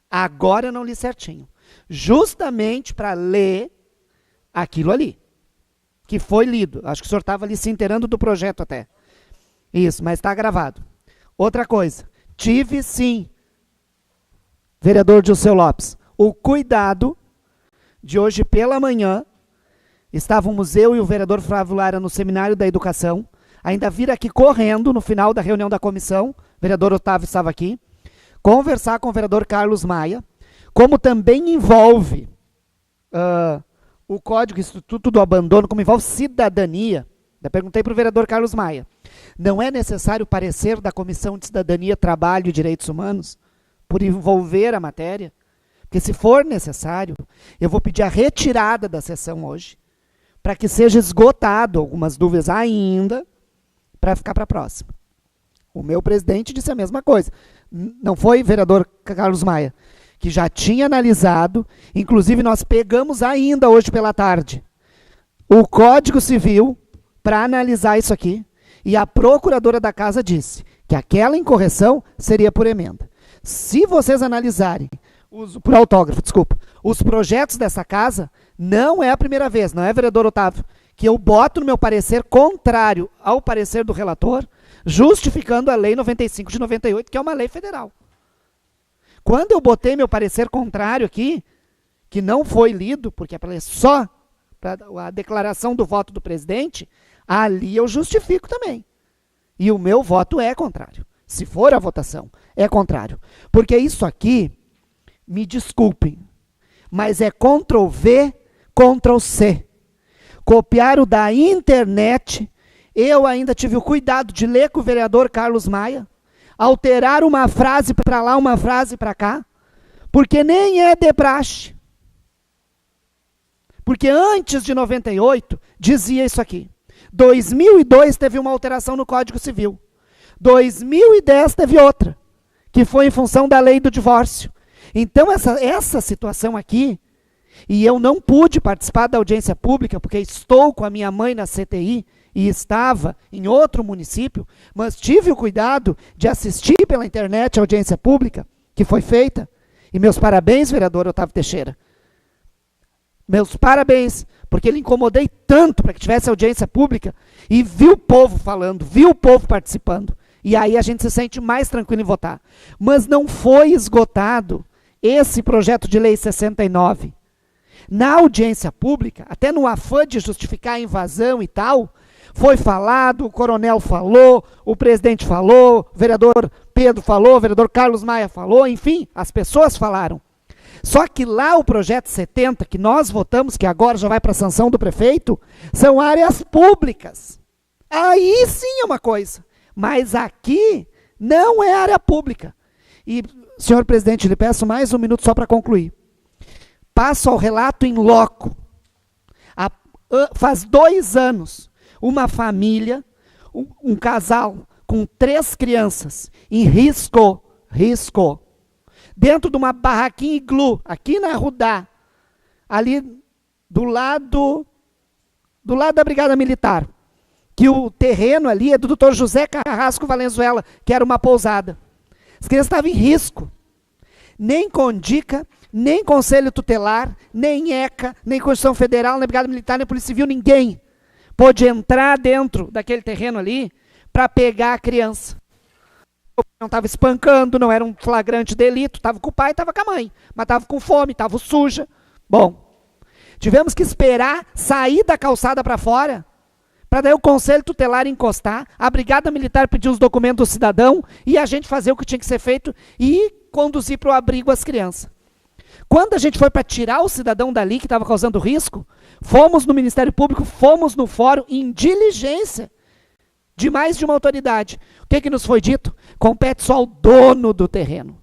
Agora eu não li certinho. Justamente para ler aquilo ali, que foi lido. Acho que o senhor estava ali se inteirando do projeto até. Isso, mas está gravado. Outra coisa, tive sim, vereador Dilceu Lopes, o cuidado de hoje pela manhã, estávamos eu e o vereador Flávio Lara no Seminário da Educação, ainda vir aqui correndo no final da reunião da comissão, o vereador Otávio estava aqui, conversar com o vereador Carlos Maia, como também envolve o Código Instituto do Abandono, como envolve cidadania. Eu perguntei para o vereador Carlos Maia, não é necessário parecer da Comissão de Cidadania, Trabalho e Direitos Humanos por envolver a matéria? Porque se for necessário, eu vou pedir a retirada da sessão hoje, para que seja esgotado algumas dúvidas ainda, para ficar para a próxima. O meu presidente disse a mesma coisa. Não foi, vereador Carlos Maia? Que já tinha analisado, inclusive nós pegamos ainda hoje pela tarde o Código Civil para analisar isso aqui, e a procuradora da casa disse que aquela incorreção seria por emenda. Se vocês analisarem, por autógrafo, desculpa, os projetos dessa casa, não é a primeira vez, não é, vereador Otávio, que eu boto no meu parecer contrário ao parecer do relator, justificando a Lei 95 de 98, que é uma lei federal. Quando eu botei meu parecer contrário aqui, que não foi lido, porque é para ler só a declaração do voto do presidente, ali eu justifico também. E o meu voto é contrário. Se for a votação, é contrário. Porque isso aqui, me desculpem, mas é Ctrl+V, Ctrl+C. Copiaram da internet, eu ainda tive o cuidado de ler com o vereador Carlos Maia, alterar uma frase para lá, uma frase para cá, porque nem é de praxe. Porque antes de 98, dizia isso aqui. 2002 teve uma alteração no Código Civil. 2010 teve outra, que foi em função da lei do divórcio. Então, essa situação aqui, e eu não pude participar da audiência pública, porque estou com a minha mãe na CTI, e estava em outro município, mas tive o cuidado de assistir pela internet a audiência pública que foi feita. E meus parabéns, vereador Otávio Teixeira. Meus parabéns, porque ele incomodei tanto para que tivesse audiência pública e viu o povo falando, viu o povo participando. E aí a gente se sente mais tranquilo em votar. Mas não foi esgotado esse projeto de lei 69. Na audiência pública, até no afã de justificar a invasão e tal, foi falado, o coronel falou, o presidente falou, o vereador Pedro falou, o vereador Carlos Maia falou, enfim, as pessoas falaram. Só que lá o projeto 70, que nós votamos, que agora já vai para a sanção do prefeito, são áreas públicas. Aí sim é uma coisa. Mas aqui não é área pública. E, senhor presidente, lhe peço mais um minuto só para concluir. Passo ao relato em loco. Faz 2 anos, uma família, um casal com 3 crianças, em risco, dentro de uma barraquinha iglu, aqui na Rudá, ali do lado da Brigada Militar, que o terreno ali é do Dr. José Carrasco Valenzuela, que era uma pousada. As crianças estavam em risco. Nem CONDICA, nem Conselho Tutelar, nem ECA, nem Constituição Federal, nem Brigada Militar, nem Polícia Civil, ninguém pôde entrar dentro daquele terreno ali para pegar a criança. Não estava espancando, não era um flagrante delito, estava com o pai, estava com a mãe, mas estava com fome, estava suja. Bom, tivemos que esperar sair da calçada para fora, para daí o Conselho Tutelar encostar, a Brigada Militar pedir os documentos do cidadão e a gente fazer o que tinha que ser feito e conduzir para o abrigo as crianças. Quando a gente foi para tirar o cidadão dali, que estava causando risco, fomos no Ministério Público, fomos no fórum em diligência de mais de uma autoridade. O que nos foi dito? Compete só ao dono do terreno.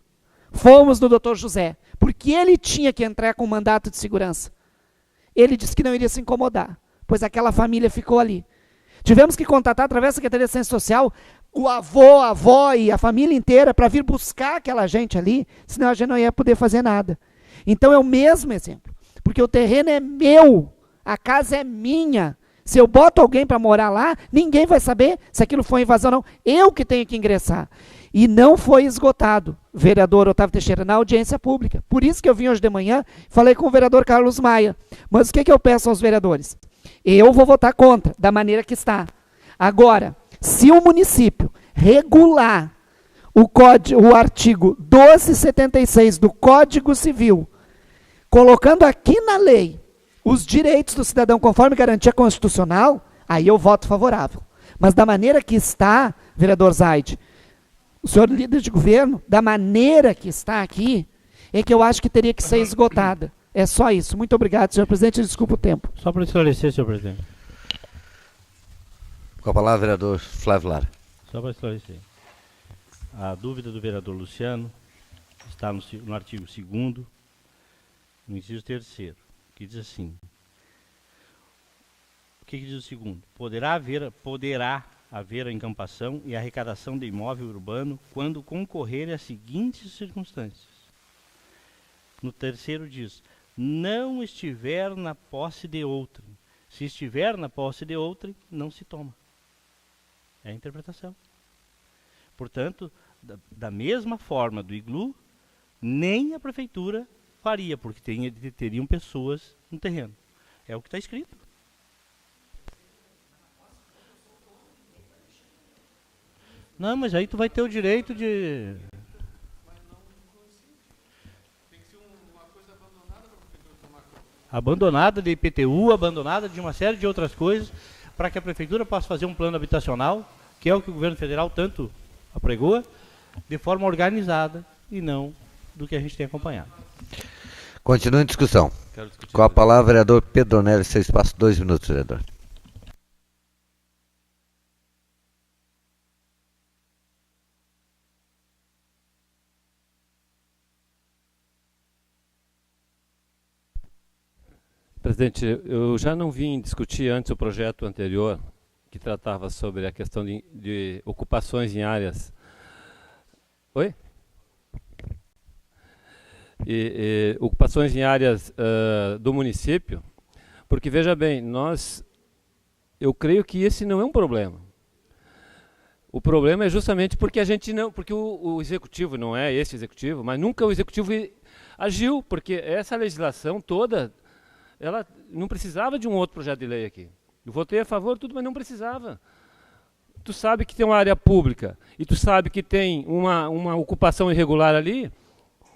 Fomos no Dr. José, porque ele tinha que entrar com mandato de segurança. Ele disse que não iria se incomodar, pois aquela família ficou ali. Tivemos que contatar, através da Secretaria de Ciência Social, o avô, a avó e a família inteira para vir buscar aquela gente ali, senão a gente não ia poder fazer nada. Então é o mesmo exemplo, porque o terreno é meu, a casa é minha. Se eu boto alguém para morar lá, ninguém vai saber se aquilo foi invasão ou não. Eu que tenho que ingressar. E não foi esgotado, vereador Otávio Teixeira, na audiência pública. Por isso que eu vim hoje de manhã, falei com o vereador Carlos Maia. Mas o que eu peço aos vereadores? Eu vou votar contra, da maneira que está. Agora, se o município regular o artigo 1276 do Código Civil, colocando aqui na lei os direitos do cidadão conforme garantia constitucional, aí eu voto favorável. Mas da maneira que está, vereador Zaide, o senhor líder de governo, da maneira que está aqui, é que eu acho que teria que ser esgotada. É só isso. Muito obrigado, senhor presidente. Desculpa o tempo. Só para esclarecer, senhor presidente. Com a palavra, vereador Flávio Lara. Só para esclarecer. A dúvida do vereador Luciano está no artigo 2º, no inciso 3º, que diz assim. O que diz o segundo? Poderá haver a encampação e arrecadação de imóvel urbano quando concorrerem as seguintes circunstâncias. No 3º diz, não estiver na posse de outrem. Se estiver na posse de outrem, não se toma. É a interpretação. Portanto, da mesma forma do iglu, nem a prefeitura faria, porque teriam pessoas no terreno. É o que está escrito. Não, mas aí tu vai ter o direito de... Abandonada de IPTU, abandonada de uma série de outras coisas, para que a prefeitura possa fazer um plano habitacional, que é o que o governo federal tanto apregoa, de forma organizada e não do que a gente tem acompanhado. Continua em discussão. Com a palavra, vereador Pedro Nery, seu espaço, 2 minutos, vereador. Presidente, eu já não vim discutir antes o projeto anterior, que tratava sobre a questão de ocupações em áreas... Oi? Ocupações em áreas do município, porque, veja bem, eu creio que esse não é um problema. O problema é justamente porque a gente não... Porque o executivo, não é esse executivo, mas nunca o executivo agiu, porque essa legislação toda... Ela não precisava de um outro projeto de lei aqui. Eu votei a favor, tudo, mas não precisava. Tu sabe que tem uma área pública e tu sabe que tem uma ocupação irregular ali,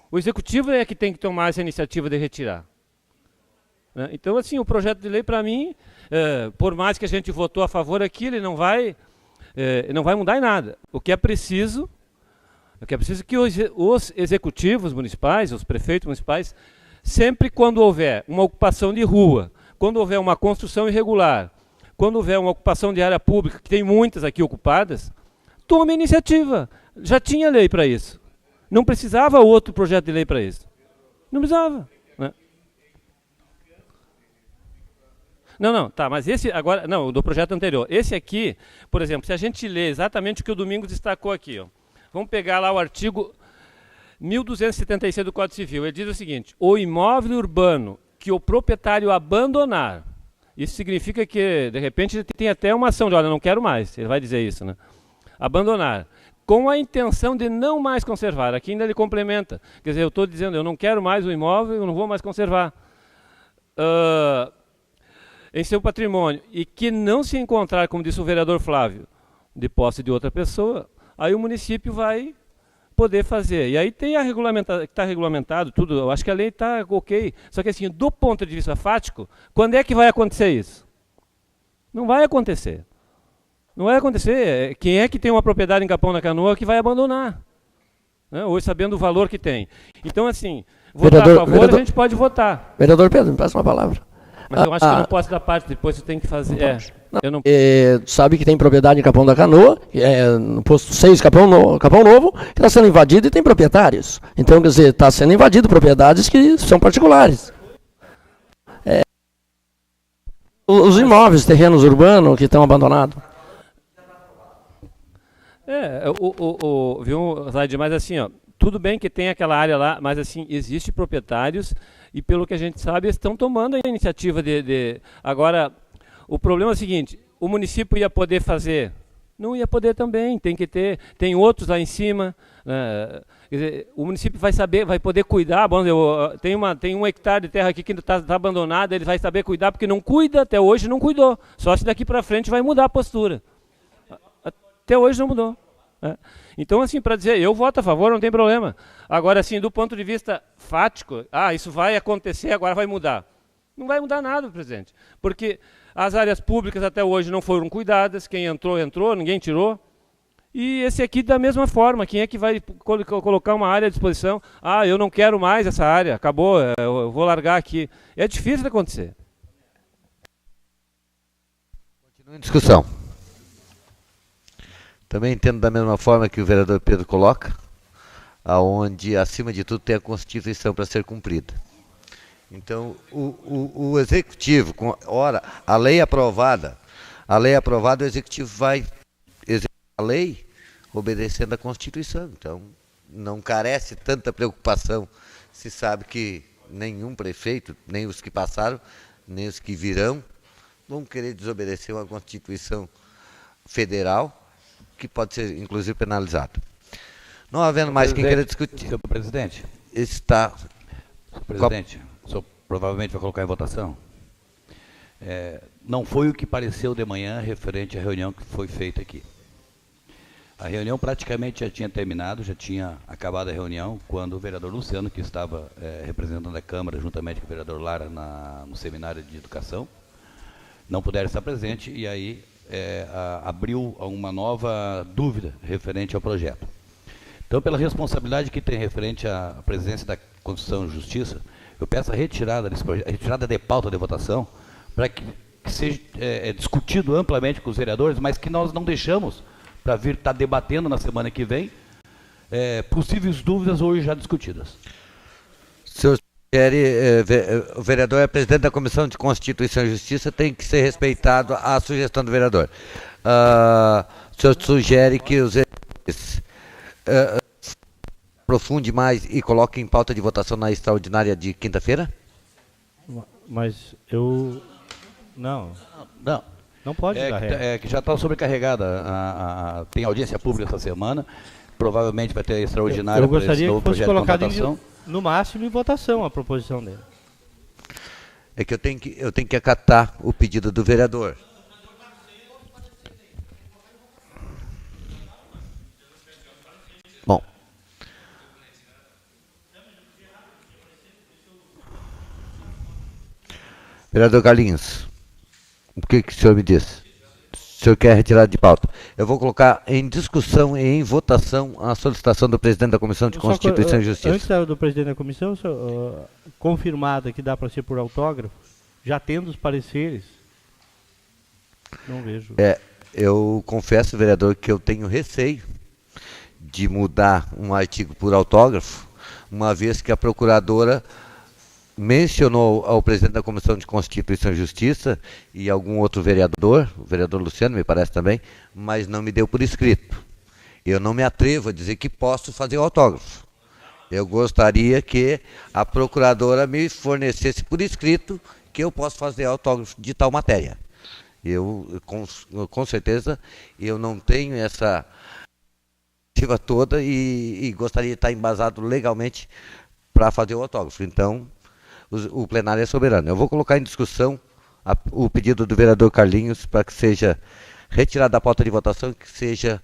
o executivo é que tem que tomar essa iniciativa de retirar. Né? Então, assim, o projeto de lei, para mim, por mais que a gente votou a favor aqui, ele não vai mudar em nada. O que é preciso O que é preciso é que os executivos municipais, os prefeitos municipais, sempre quando houver uma ocupação de rua, quando houver uma construção irregular, quando houver uma ocupação de área pública, que tem muitas aqui ocupadas, tome iniciativa. Já tinha lei para isso. Não precisava outro projeto de lei para isso. Não precisava. Né? Não, tá, mas esse agora, não, do projeto anterior. Esse aqui, por exemplo, se a gente ler exatamente o que o Domingos destacou aqui, ó, vamos pegar lá o artigo 1276 do Código Civil. Ele diz o seguinte: o imóvel urbano que o proprietário abandonar, isso significa que, de repente, ele tem até uma ação de, olha, não quero mais, ele vai dizer isso, né? Abandonar, com a intenção de não mais conservar. Aqui ainda ele complementa. Quer dizer, eu estou dizendo, eu não quero mais o imóvel, eu não vou mais conservar. Em seu patrimônio, e que não se encontrar, como disse o vereador Flávio, de posse de outra pessoa, aí o município vai poder fazer. E aí tem está regulamentado tudo, eu acho que a lei está ok. Só que assim, do ponto de vista fático, quando é que vai acontecer isso? Não vai acontecer. Não vai acontecer. Quem é que tem uma propriedade em Capão da Canoa que vai abandonar? Né? Hoje sabendo o valor que tem. Então assim, votar a favor, a gente pode votar. Vereador Pedro, me passa uma palavra. Mas eu acho que não posso dar parte, depois você tem que fazer. Sabe que tem propriedade em Capão da Canoa, no posto 6 Capão Novo, que está sendo invadido e tem proprietários. Então, quer dizer, está sendo invadido propriedades que são particulares. Os imóveis, terrenos urbanos que estão abandonados. Viu, Zaid, mas assim, ó, tudo bem que tem aquela área lá, mas assim, existem proprietários e pelo que a gente sabe, eles estão tomando a iniciativa de... Agora, o problema é o seguinte, o município ia poder fazer? Não ia poder também, tem que ter, tem outros lá em cima, quer dizer, o município vai saber, vai poder cuidar, bom, tem 1 hectare de terra aqui que está abandonada, ele vai saber cuidar, porque não cuida, até hoje não cuidou, só se daqui para frente vai mudar a postura. Até hoje não mudou. Então, assim, para dizer, eu voto a favor, não tem problema. Agora, assim, do ponto de vista fático, isso vai acontecer, agora vai mudar. Não vai mudar nada, presidente. Porque as áreas públicas até hoje não foram cuidadas, quem entrou, entrou, ninguém tirou. E esse aqui da mesma forma, quem é que vai colocar uma área à disposição? Eu não quero mais essa área, acabou, eu vou largar aqui. É difícil de acontecer. Continua em discussão. Também entendo da mesma forma que o vereador Pedro coloca, aonde, acima de tudo, tem a Constituição para ser cumprida. Então, o Executivo, a lei aprovada, o Executivo vai executar a lei obedecendo a Constituição. Então, não carece tanta preocupação, se sabe que nenhum prefeito, nem os que passaram, nem os que virão, vão querer desobedecer uma Constituição federal, que pode ser, inclusive, penalizado. Não havendo mais quem queira discutir. Senhor presidente. Está... Senhor presidente, o senhor provavelmente vai colocar em votação. Não foi o que pareceu de manhã referente à reunião que foi feita aqui. A reunião praticamente já tinha terminado, já tinha acabado a reunião, quando o vereador Luciano, que estava representando a Câmara, juntamente com o vereador Lara, no seminário de educação, não puderam estar presente, e aí abriu uma nova dúvida referente ao projeto. Então, pela responsabilidade que tem referente à presidência da Constituição e Justiça, eu peço a retirada desse projeto, a retirada de pauta de votação, para que seja discutido amplamente com os vereadores, mas que nós não deixamos para vir estar debatendo na semana que vem possíveis dúvidas hoje já discutidas. Senhor o vereador é presidente da Comissão de Constituição e Justiça, tem que ser respeitado a sugestão do vereador. O senhor sugere que os vereadores aprofunde mais e coloque em pauta de votação na extraordinária de quinta-feira? Mas eu... Não pode dar ré. Que já está sobrecarregada, tem audiência pública essa semana, provavelmente vai ter a extraordinária para esse novo projeto de contratação. No máximo em votação a proposição dele. É que eu tenho que acatar o pedido do vereador. Bom. Vereador Carlinhos, o que o senhor me diz? O senhor quer retirar de pauta? Eu vou colocar em discussão e em votação a solicitação do presidente da Comissão de Constituição e Justiça. Antes do presidente da comissão, confirmada que dá para ser por autógrafo, já tendo os pareceres, não vejo. Eu confesso, vereador, que eu tenho receio de mudar um artigo por autógrafo, uma vez que a procuradora mencionou ao presidente da Comissão de Constituição e Justiça e algum outro vereador, o vereador Luciano, me parece também, mas não me deu por escrito. Eu não me atrevo a dizer que posso fazer o autógrafo. Eu gostaria que a procuradora me fornecesse por escrito que eu posso fazer autógrafo de tal matéria. Eu, com certeza, eu não tenho essa iniciativa toda e gostaria de estar embasado legalmente para fazer o autógrafo. Então, o plenário é soberano. Eu vou colocar em discussão o pedido do vereador Carlinhos para que seja retirado da pauta de votação e que seja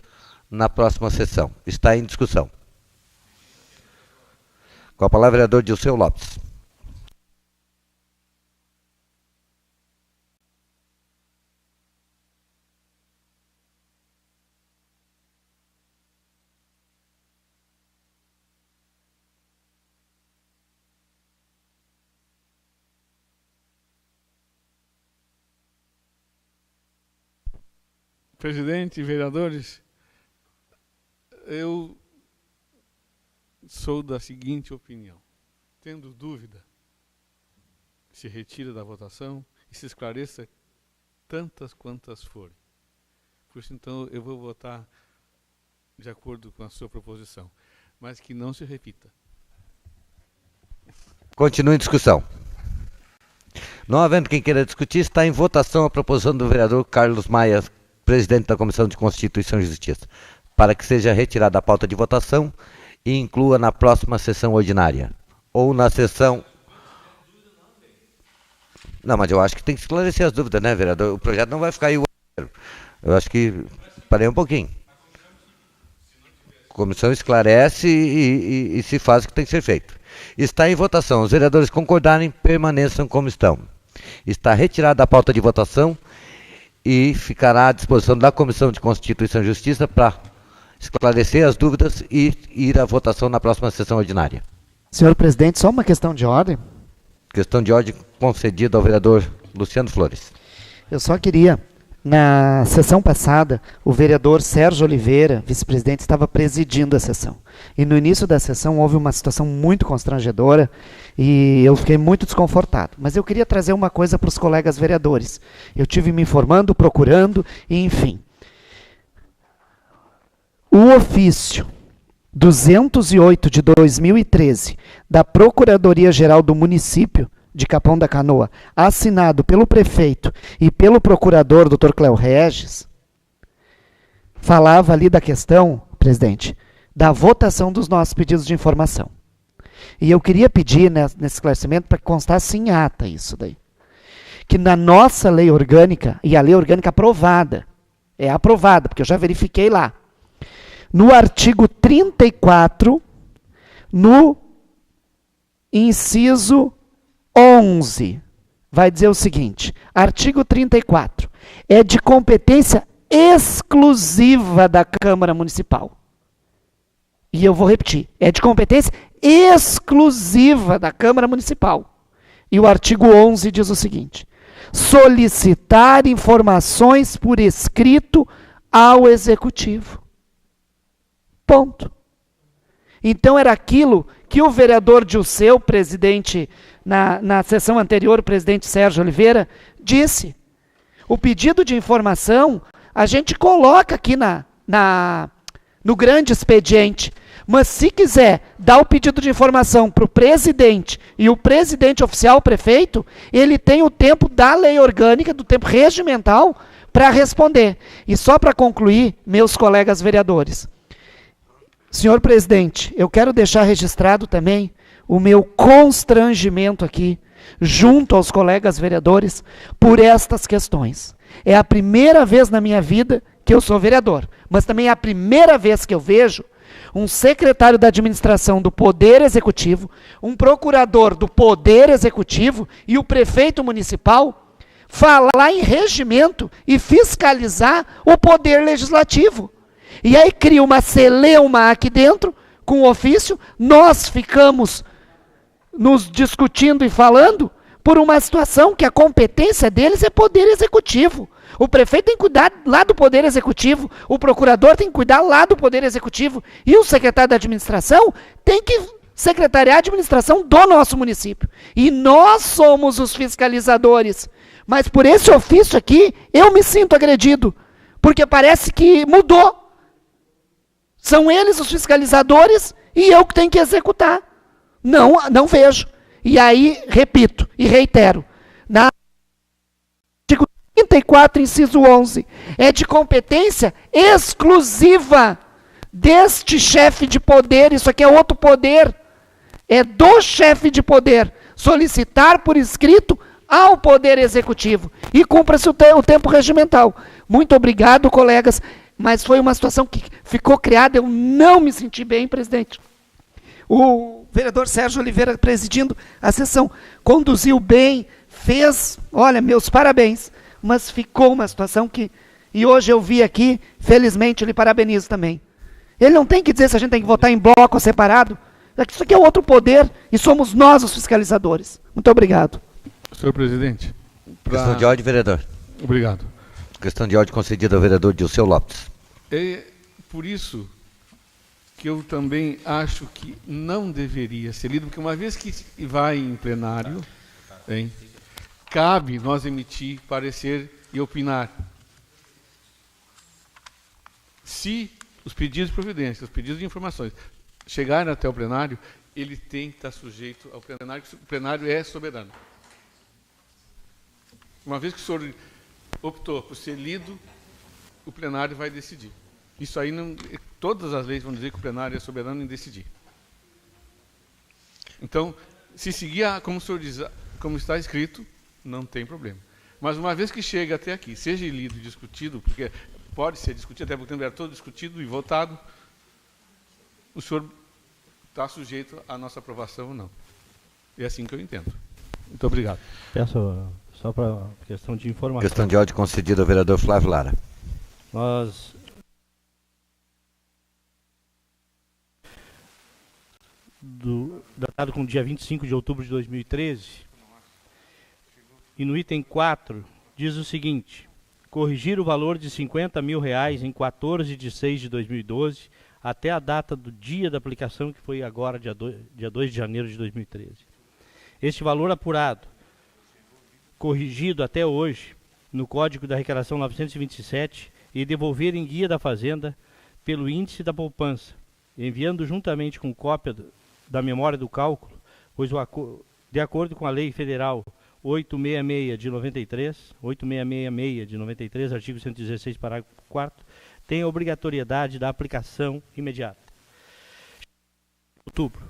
na próxima sessão. Está em discussão. Com a palavra, vereador Dilceu Lopes. Presidente, vereadores, eu sou da seguinte opinião. Tendo dúvida, se retira da votação e se esclareça tantas quantas forem. Por isso, então, eu vou votar de acordo com a sua proposição, mas que não se repita. Continua em discussão. Não havendo quem queira discutir, está em votação a proposição do vereador Carlos Maia, presidente da Comissão de Constituição e Justiça, para que seja retirada da pauta de votação e inclua na próxima sessão ordinária. Ou na sessão... Não, mas eu acho que tem que esclarecer as dúvidas, né, vereador? O projeto não vai ficar aí o ano. Eu acho que... Parei um pouquinho. A comissão esclarece e se faz o que tem que ser feito. Está em votação. Os vereadores concordarem, permaneçam como estão. Está retirada da pauta de votação e ficará à disposição da Comissão de Constituição e Justiça para esclarecer as dúvidas e ir à votação na próxima sessão ordinária. Senhor presidente, só uma questão de ordem. Questão de ordem concedida ao vereador Luciano Flores. Eu só queria, na sessão passada, o vereador Sérgio Oliveira, vice-presidente, estava presidindo a sessão. E no início da sessão houve uma situação muito constrangedora e eu fiquei muito desconfortado. Mas eu queria trazer uma coisa para os colegas vereadores. Eu tive me informando, procurando, e enfim. O ofício 208 de 2013 da Procuradoria-Geral do Município de Capão da Canoa, assinado pelo prefeito e pelo procurador, Dr. Cléo Regis, falava ali da questão, presidente, da votação dos nossos pedidos de informação. E eu queria pedir nesse esclarecimento para que constasse em ata isso daí. Que na nossa lei orgânica, e a lei orgânica aprovada, é aprovada, porque eu já verifiquei lá, no artigo 34, no inciso 11, vai dizer o seguinte, artigo 34, é de competência exclusiva da Câmara Municipal. E eu vou repetir, é de competência exclusiva da Câmara Municipal. E o artigo 11 diz o seguinte, solicitar informações por escrito ao Executivo. Ponto. Então era aquilo que o vereador Dilceu, presidente, na sessão anterior, o presidente Sérgio Oliveira, disse. O pedido de informação, a gente coloca aqui no grande expediente, mas se quiser dar o pedido de informação para o presidente e o presidente oficial, o prefeito, ele tem o tempo da lei orgânica, do tempo regimental, para responder. E só para concluir, meus colegas vereadores, senhor presidente, eu quero deixar registrado também o meu constrangimento aqui, junto aos colegas vereadores, por estas questões. É a primeira vez na minha vida que eu sou vereador, mas também é a primeira vez que eu vejo um secretário da administração do Poder Executivo, um procurador do Poder Executivo e o prefeito municipal falar em regimento e fiscalizar o poder legislativo. E aí cria uma celeuma aqui dentro, com o ofício, nós ficamos nos discutindo e falando por uma situação que a competência deles é poder executivo. O prefeito tem que cuidar lá do poder executivo, o procurador tem que cuidar lá do poder executivo, e o secretário da administração tem que secretariar a administração do nosso município. E nós somos os fiscalizadores. Mas por esse ofício aqui, eu me sinto agredido, porque parece que mudou. São eles os fiscalizadores e eu que tenho que executar. Não vejo. E aí, repito e reitero, na artigo 34, inciso 11, é de competência exclusiva deste chefe de poder, isso aqui é outro poder, é do chefe de poder, solicitar por escrito ao poder executivo. E cumpra-se o tempo regimental. Muito obrigado, colegas, mas foi uma situação que ficou criada, eu não me senti bem, presidente. O vereador Sérgio Oliveira, presidindo a sessão, conduziu bem, fez, olha, meus parabéns, mas ficou uma situação que, e hoje eu vi aqui, felizmente, eu lhe parabenizo também. Ele não tem que dizer se a gente tem que votar em bloco ou separado, isso aqui é outro poder, e somos nós os fiscalizadores. Muito obrigado. Senhor presidente. Questão de ordem, vereador. Obrigado. Questão de ordem concedida ao vereador Dilceu Lopes. É por isso que eu também acho que não deveria ser lido, porque uma vez que vai em plenário, hein, cabe nós emitir parecer e opinar. Se os pedidos de providência, os pedidos de informações chegarem até o plenário, ele tem que estar sujeito ao plenário, o plenário é soberano. Uma vez que o senhor optou por ser lido, o plenário vai decidir. Isso aí, não, todas as leis vão dizer que o plenário é soberano em decidir. Então, se seguir como o senhor diz, como está escrito, não tem problema. Mas uma vez que chega até aqui, seja lido e discutido, porque pode ser discutido, até porque era todo discutido e votado, o senhor está sujeito à nossa aprovação ou não. É assim que eu entendo. Muito obrigado. Peço só para questão de informação. Questão de ordem concedida ao vereador Flávio Lara. Nós datado com o dia 25 de outubro de 2013, e no item 4 diz o seguinte: corrigir o valor de R$50 mil em 14 de 6 de 2012 até a data do dia da aplicação, que foi agora, dia 2 de janeiro de 2013. Este valor apurado, corrigido até hoje, no Código da Arrecadação 927, e devolver em guia da Fazenda pelo índice da poupança, enviando juntamente com cópia da memória do cálculo, pois de acordo com a Lei Federal 866 de 93, artigo 116, parágrafo 4º, tem a obrigatoriedade da aplicação imediata. Outubro,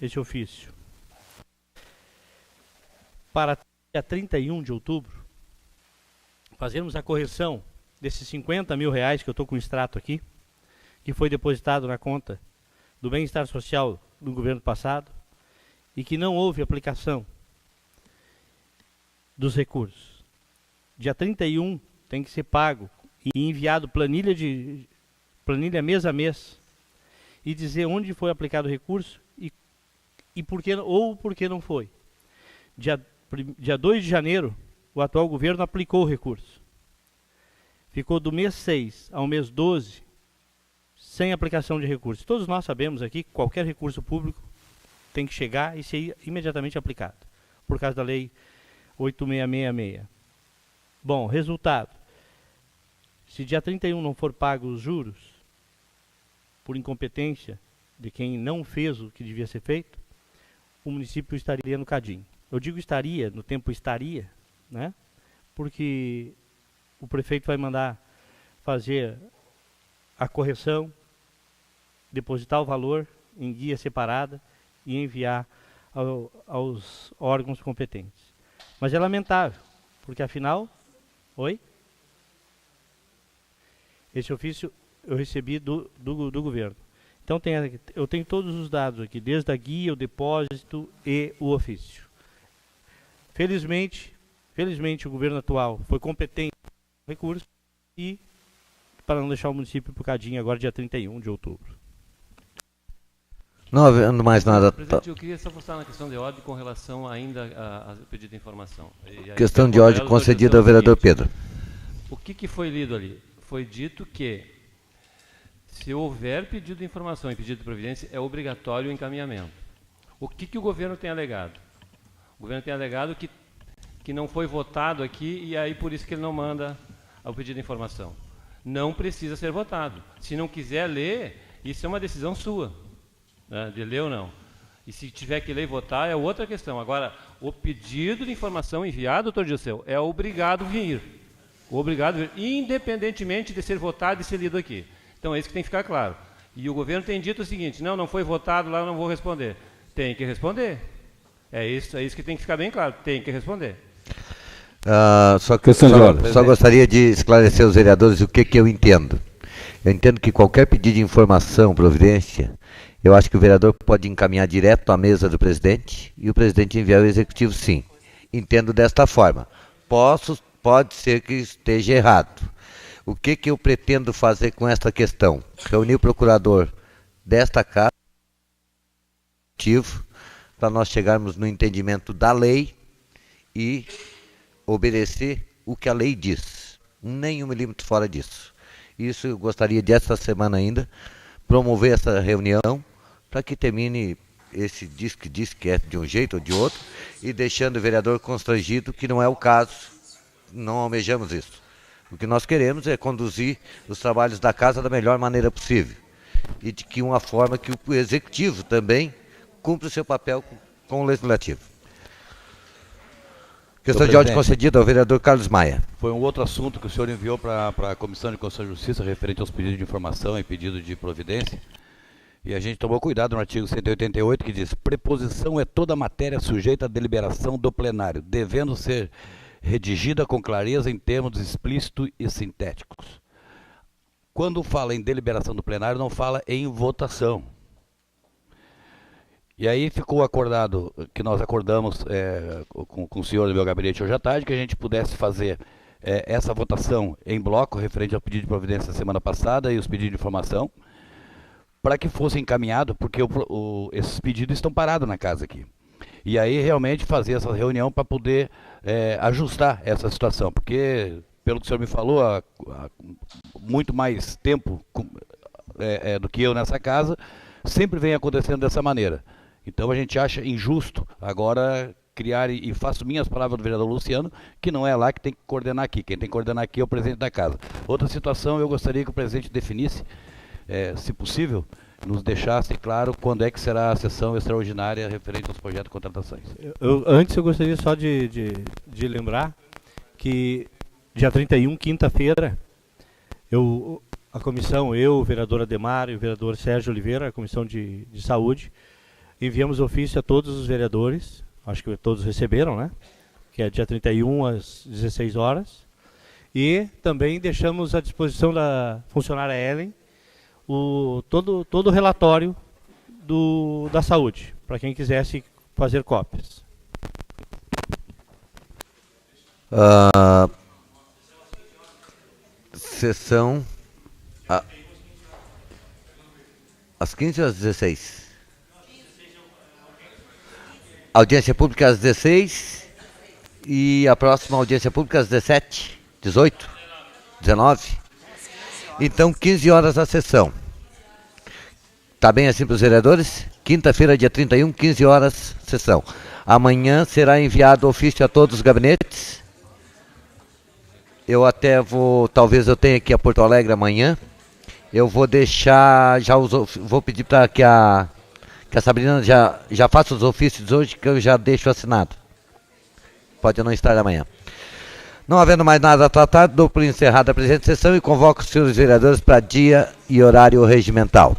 este ofício. Para dia 31 de outubro, fazermos a correção desses R$50 mil que eu estou com o extrato aqui, que foi depositado na conta do bem-estar social do governo passado e que não houve aplicação dos recursos. Dia 31 tem que ser pago e enviado planilha mês a mês e dizer onde foi aplicado o recurso e por que, ou por que não foi. Dia 2 de janeiro, o atual governo aplicou o recurso. Ficou do mês 6 ao mês 12 sem aplicação de recursos. Todos nós sabemos aqui que qualquer recurso público tem que chegar e ser imediatamente aplicado, por causa da Lei 8666. Bom, resultado. Se dia 31 não for pago os juros, por incompetência de quem não fez o que devia ser feito, o município estaria no cadinho. Eu digo estaria, no tempo estaria, né? Porque o prefeito vai mandar fazer a correção, depositar o valor em guia separada e enviar aos órgãos competentes. Mas é lamentável, porque afinal... Oi? Esse ofício eu recebi do governo. Então eu tenho todos os dados aqui, desde a guia, o depósito e o ofício. Felizmente, Felizmente, o governo atual foi competente com recursos e para não deixar o município picadinho agora, dia 31 de outubro. Não havendo mais nada. Presidente, eu queria só postar na questão de ordem com relação ainda ao pedido de informação. Questão de ordem concedida ao vereador Pedro. O que foi lido ali? Foi dito que, se houver pedido de informação e pedido de providência, é obrigatório o encaminhamento. O que o governo tem alegado? O governo tem alegado que não foi votado aqui e aí por isso que ele não manda o pedido de informação. Não precisa ser votado. Se não quiser ler, isso é uma decisão sua, né, de ler ou não. E se tiver que ler e votar, é outra questão. Agora, o pedido de informação enviado, doutor Dirceu, é obrigado a vir. Obrigado a vir, independentemente de ser votado e ser lido aqui. Então é isso que tem que ficar claro. E o governo tem dito o seguinte, não foi votado lá, eu não vou responder. Tem que responder. É isso que tem que ficar bem claro, tem que responder. Só gostaria de esclarecer aos vereadores o que eu entendo. Eu entendo que qualquer pedido de informação, providência, eu acho que o vereador pode encaminhar direto à mesa do presidente e o presidente enviar ao executivo, sim. Entendo desta forma. Pode ser que esteja errado. O que eu pretendo fazer com esta questão? Reunir o procurador desta casa para nós chegarmos no entendimento da lei e obedecer o que a lei diz. Nem 1 milímetro fora disso. Isso eu gostaria de, esta semana ainda, promover essa reunião para que termine esse diz que é de um jeito ou de outro e deixando o vereador constrangido, que não é o caso, não almejamos isso. O que nós queremos é conduzir os trabalhos da casa da melhor maneira possível e de que uma forma que o executivo também cumpra o seu papel com o legislativo. Questão de ordem concedida ao vereador Carlos Maia. Foi um outro assunto que o senhor enviou para a Comissão de Constituição e Justiça referente aos pedidos de informação e pedido de providência. E a gente tomou cuidado no artigo 188 que diz: preposição é toda matéria sujeita à deliberação do plenário, devendo ser redigida com clareza em termos explícitos e sintéticos. Quando fala em deliberação do plenário, não fala em votação. E aí ficou acordado, que nós acordamos com o senhor do meu gabinete hoje à tarde, que a gente pudesse fazer essa votação em bloco, referente ao pedido de providência da semana passada e os pedidos de informação, para que fosse encaminhado, porque esses pedidos estão parados na casa aqui. E aí realmente fazer essa reunião para poder ajustar essa situação, porque, pelo que o senhor me falou, há muito mais tempo do que eu nessa casa, sempre vem acontecendo dessa maneira. Então a gente acha injusto agora criar, e faço minhas palavras do vereador Luciano, que não é lá que tem que coordenar aqui. Quem tem que coordenar aqui é o presidente da casa. Outra situação, eu gostaria que o presidente definisse, se possível, nos deixasse claro quando é que será a sessão extraordinária referente aos projetos de contratações. Antes eu gostaria só de lembrar que dia 31, quinta-feira, a comissão, o vereador Ademar e o vereador Sérgio Oliveira, a comissão de saúde, enviamos ofício a todos os vereadores, acho que todos receberam, né? Que é dia 31 às 16 horas. E também deixamos à disposição da funcionária Ellen todo o relatório da saúde, para quem quisesse fazer cópias. Sessão às 15 ou às 16? Audiência pública às 16 e a próxima audiência pública às 17, 18, 19. Então, 15 horas a sessão. Tá bem assim para os vereadores? Quinta-feira, dia 31, 15 horas, sessão. Amanhã será enviado ofício a todos os gabinetes. Eu até talvez eu tenha aqui a Porto Alegre amanhã. Eu vou deixar, vou pedir para que a Sabrina já faça os ofícios hoje, que eu já deixo assinado. Pode não estar amanhã. Não havendo mais nada a tratar, dou por encerrada a presente sessão e convoco os senhores vereadores para dia e horário regimental.